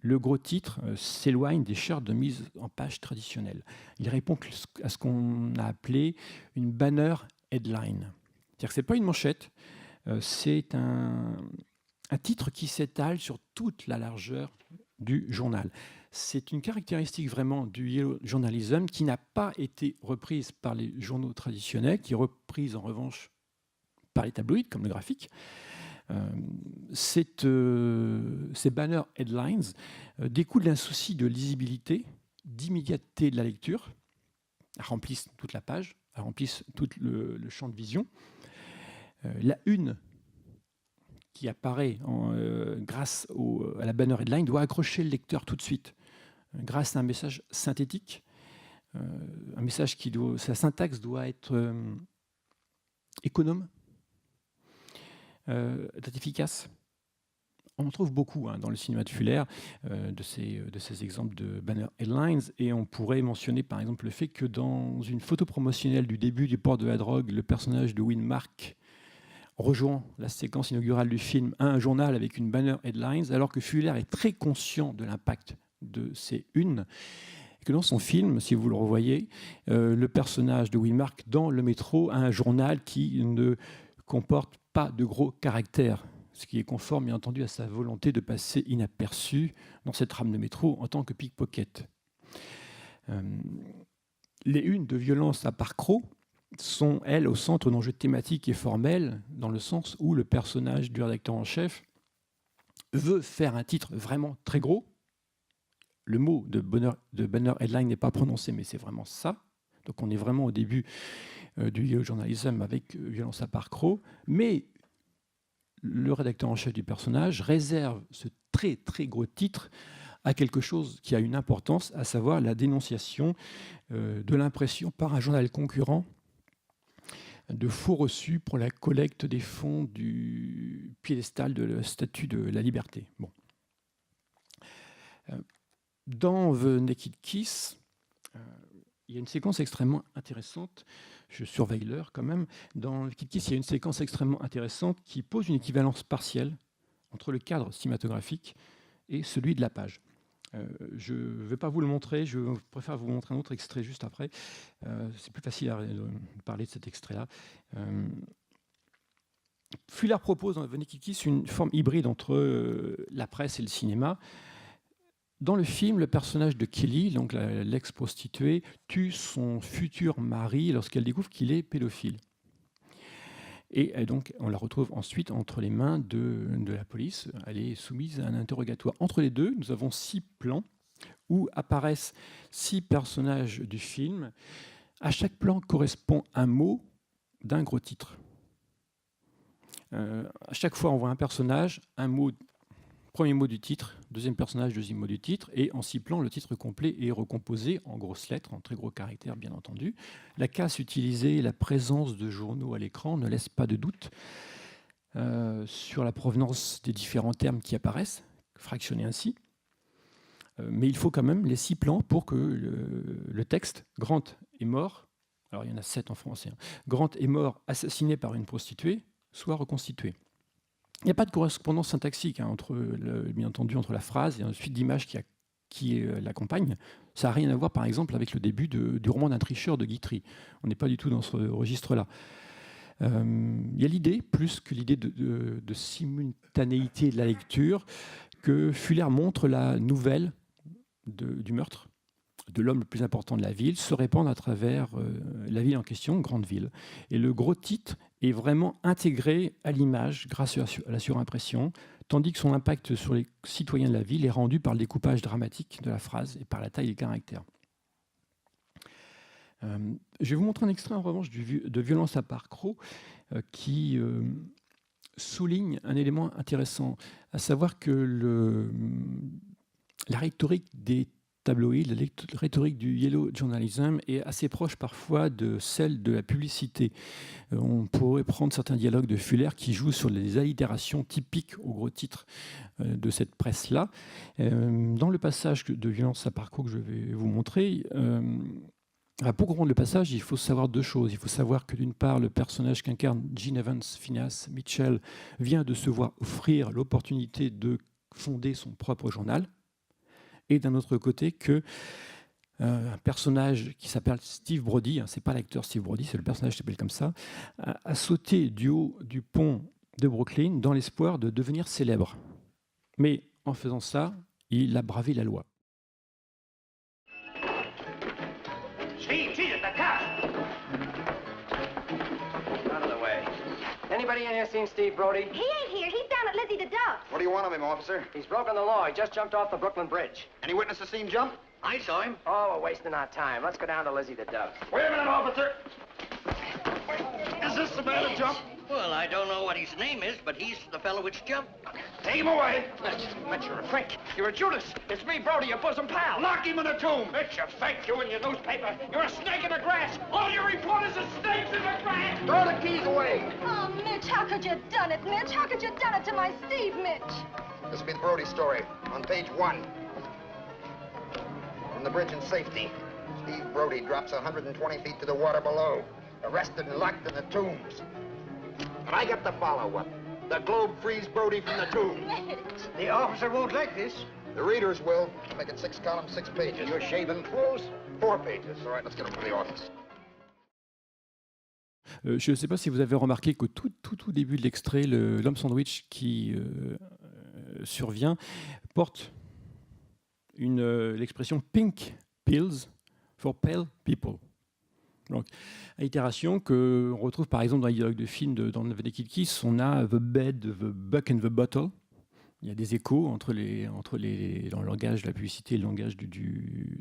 le gros titre s'éloigne des chartes de mise en page traditionnelles. Il répond à ce qu'on a appelé une banner headline. C'est-à-dire que ce n'est pas une manchette, c'est un titre qui s'étale sur toute la largeur du journal. C'est une caractéristique vraiment du yellow journalism qui n'a pas été reprise par les journaux traditionnels, qui est reprise en revanche par les tabloïds comme le Graphique. Ces banner headlines découlent d'un souci de lisibilité, d'immédiateté de la lecture. Elles remplissent toute la page, elles remplissent tout le champ de vision. La une qui apparaît grâce à la banner headline doit accrocher le lecteur tout de suite, grâce à un message synthétique, un message sa syntaxe doit être économe, efficace. On en trouve beaucoup dans le cinéma de Fuller, de ces exemples de banner headlines, et on pourrait mentionner par exemple le fait que dans une photo promotionnelle du début du port de la drogue, le personnage de Winmark rejoint la séquence inaugurale du film un journal avec une banner headlines, alors que Fuller est très conscient de l'impact de ces unes, et que dans son film, si vous le revoyez, le personnage de Winmark dans le métro a un journal qui ne comporte pas de gros caractères, ce qui est conforme bien entendu à sa volonté de passer inaperçu dans cette rame de métro en tant que pickpocket. Les unes de violence à Park-Crowe sont, elles, au centre d'enjeux thématiques et formels, dans le sens où le personnage du rédacteur en chef veut faire un titre vraiment très gros. Le mot de banner headline n'est pas prononcé, mais c'est vraiment ça. Donc on est vraiment au début du yellow journalism avec violence à Park-Crowe. Mais le rédacteur en chef du personnage réserve ce très très gros titre à quelque chose qui a une importance, à savoir la dénonciation de l'impression par un journal concurrent de faux reçus pour la collecte des fonds du piédestal de la Statue de la Liberté. Bon. Dans The Naked Kiss, il y a une séquence extrêmement intéressante. Je surveille l'heure quand même. Dans Naked Kiss, il y a une séquence extrêmement intéressante qui pose une équivalence partielle entre le cadre cinématographique et celui de la page. Je ne vais pas vous le montrer, je préfère vous montrer un autre extrait juste après. C'est plus facile de parler de cet extrait-là. Fuller propose dans The Naked Kiss une forme hybride entre la presse et le cinéma. Dans le film, le personnage de Kelly, donc l'ex-prostituée, tue son futur mari lorsqu'elle découvre qu'il est pédophile. Et donc, on la retrouve ensuite entre les mains de la police. Elle est soumise à un interrogatoire. Entre les deux, nous avons 6 plans où apparaissent 6 personnages du film. À chaque plan correspond un mot d'un gros titre. À chaque fois, on voit un personnage, un mot, premier mot du titre, deuxième personnage, deuxième mot du titre, et en 6 plans, le titre complet est recomposé en grosses lettres, en très gros caractères, bien entendu. La casse utilisée et la présence de journaux à l'écran ne laissent pas de doute sur la provenance des différents termes qui apparaissent, fractionnés ainsi. Mais il faut quand même les 6 plans pour que le texte « Grant est mort », alors il y en a 7 en français, hein, « Grant est mort assassiné par une prostituée » soit reconstitué. Il n'y a pas de correspondance syntaxique bien entendu, entre la phrase et une suite d'images qui l'accompagne. Ça n'a rien à voir, par exemple, avec le début du roman d'un tricheur de Guitry. On n'est pas du tout dans ce registre-là. Il y a l'idée, plus que l'idée de simultanéité de la lecture, que Fuller montre la nouvelle du meurtre de l'homme le plus important de la ville se répandre à travers la ville en question, grande ville. Et le gros titre est vraiment intégré à l'image grâce à la surimpression, tandis que son impact sur les citoyens de la ville est rendu par le découpage dramatique de la phrase et par la taille des caractères. Je vais vous montrer un extrait en revanche de Violence à Park-Crowe qui souligne un élément intéressant, à savoir que la rhétorique des tabloïd, la rhétorique du yellow journalism est assez proche parfois de celle de la publicité. On pourrait prendre certains dialogues de Fuller qui jouent sur les allitérations typiques au gros titre de cette presse-là. Dans le passage de Violence à Park-Crowe que je vais vous montrer, Pour comprendre le passage, il faut savoir deux choses. Il faut savoir que d'une part, le personnage qu'incarne Gene Evans, Phineas Mitchell, vient de se voir offrir l'opportunité de fonder son propre journal. Et d'un autre côté, que un personnage qui s'appelle Steve Brody, c'est pas l'acteur Steve Brody, c'est le personnage qui s'appelle comme ça, a sauté du haut du pont de Brooklyn dans l'espoir de devenir célèbre. Mais en faisant ça, il a bravé la loi. Steve, Jesus, the cops! Out of the way. Anybody in here seen Steve Brody? He ain't here. He's down at Lizzie the Duck. What do you want of him, officer? He's broken the law. He just jumped off the Brooklyn Bridge. Any witnesses seen him jump? I saw him. Oh, we're wasting our time. Let's go down to Lizzie the Duck. Wait a minute, officer. Is this the man that jumped? Well, I don't know what his name is, but he's the fellow which jumped. Take him away. Mitch, you're a fake. You're a Judas. It's me, Brody, your bosom pal. Lock him in a tomb. Mitch, you're fake. You and your newspaper. You're a snake in the grass. All you reporters are snakes in the grass. Throw the keys away. Oh, Mitch, how could you have done it, Mitch? How could you have done it to my Steve, Mitch? This will be the Brody story on page 1. From the bridge in safety, Steve Brody drops 120 feet to the water below, arrested and locked in the tombs. And I got the follow-up. The Globe frees Brody from the tomb. Mitch. The officer won't like this. The readers will. Make it 6 columns, 6 pages. Your shaven clothes? 4 pages. All right, let's get him to the office. Je ne sais pas si vous avez remarqué qu'au tout début de l'extrait, l'homme sandwich qui survient porte l'expression « pink pills for pale people ». Donc, allitération qu'on retrouve par exemple dans les dialogues de films dans The Kid Kiss, on a « the bed, the buck and the bottle ». Il y a des échos entre dans le langage de la publicité et le langage du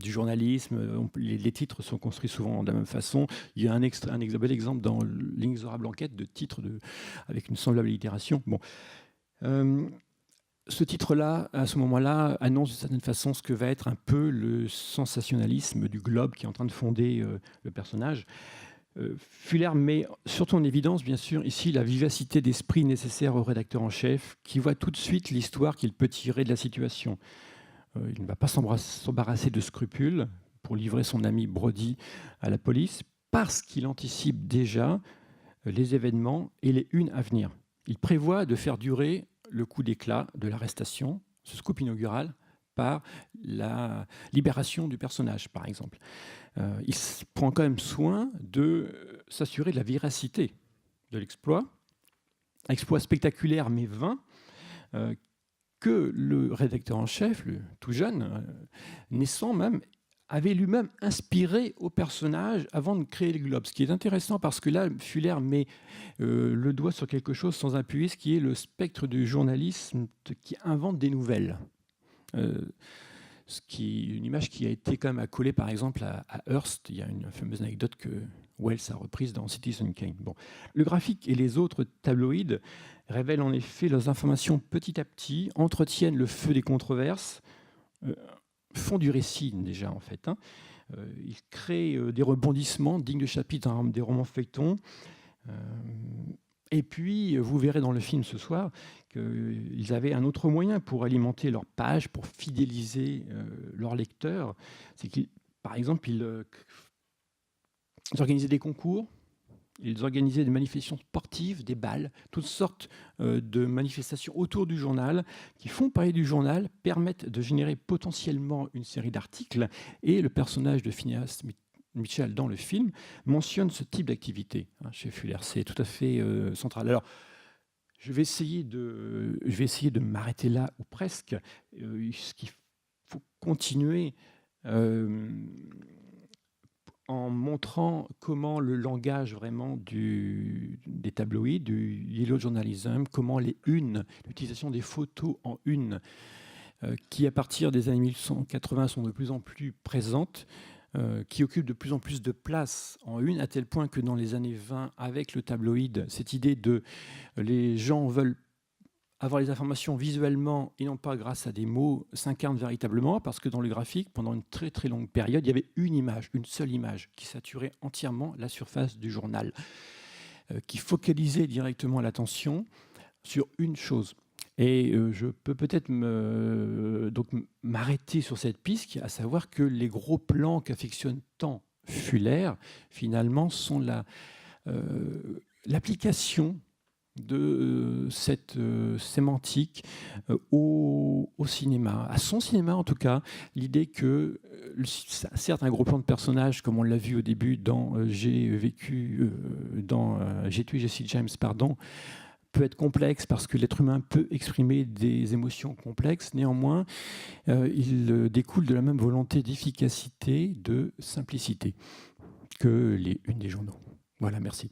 journalisme. Les titres sont construits souvent de la même façon. Il y a un bel exemple dans L'Inexorable Enquête de titres avec une semblable allitération. Bon. Ce titre-là, à ce moment-là, annonce d'une certaine façon ce que va être un peu le sensationnalisme du Globe qui est en train de fonder le personnage. Fuller met surtout en évidence, bien sûr, ici la vivacité d'esprit nécessaire au rédacteur en chef, qui voit tout de suite l'histoire qu'il peut tirer de la situation. Il ne va pas s'embarrasser de scrupules pour livrer son ami Brody à la police, parce qu'il anticipe déjà les événements et les unes à venir. Il prévoit de faire durer le coup d'éclat de l'arrestation, ce scoop inaugural, par la libération du personnage, par exemple. Il prend quand même soin de s'assurer de la véracité de l'exploit, exploit spectaculaire mais vain, que le rédacteur en chef, le tout jeune, naissant même, avait lui-même inspiré au personnage avant de créer le Globe. Ce qui est intéressant parce que là, Fuller met le doigt sur quelque chose sans appuyer, ce qui est le spectre du journalisme qui invente des nouvelles. Une image qui a été quand même accolée par exemple à Hearst. Il y a une fameuse anecdote que Wells a reprise dans Citizen Kane. Bon. Le graphique et les autres tabloïds révèlent en effet leurs informations petit à petit, entretiennent le feu des controverses, font du récit déjà en fait. Ils créent des rebondissements dignes de chapitres des romans feuilletons. Et puis, vous verrez dans le film ce soir qu'ils avaient un autre moyen pour alimenter leur page, pour fidéliser leurs lecteurs. C'est qu'ils, par exemple, ils organisaient des concours, ils organisaient des manifestations sportives, des bals, toutes sortes de manifestations autour du journal qui font parler du journal, permettent de générer potentiellement une série d'articles. Et le personnage de Phineas Mitchell dans le film mentionne ce type d'activité chez Fuller. C'est tout à fait central. Alors, je vais essayer de m'arrêter là, ou presque. Ce qu'il faut continuer en montrant comment le langage vraiment des tabloïds, du yellow journalism, comment les unes, l'utilisation des photos en une, qui à partir des années 1980 sont de plus en plus présentes, qui occupe de plus en plus de place en une, à tel point que dans les années 20, avec le tabloïd, cette idée de les gens veulent avoir les informations visuellement et non pas grâce à des mots s'incarne véritablement, parce que dans le graphique, pendant une très très longue période, il y avait une seule image qui saturait entièrement la surface du journal, qui focalisait directement l'attention sur une chose. Et je peux peut-être m'arrêter sur cette piste, à savoir que les gros plans qu'affectionne tant Fuller, finalement, sont l'application de cette sémantique au cinéma, à son cinéma en tout cas, l'idée que, certes, un gros plan de personnage, comme on l'a vu au début dans J'ai tué Jesse James, pardon, peut être complexe parce que l'être humain peut exprimer des émotions complexes. Néanmoins, il découle de la même volonté d'efficacité, de simplicité que les unes des journaux. Voilà, merci.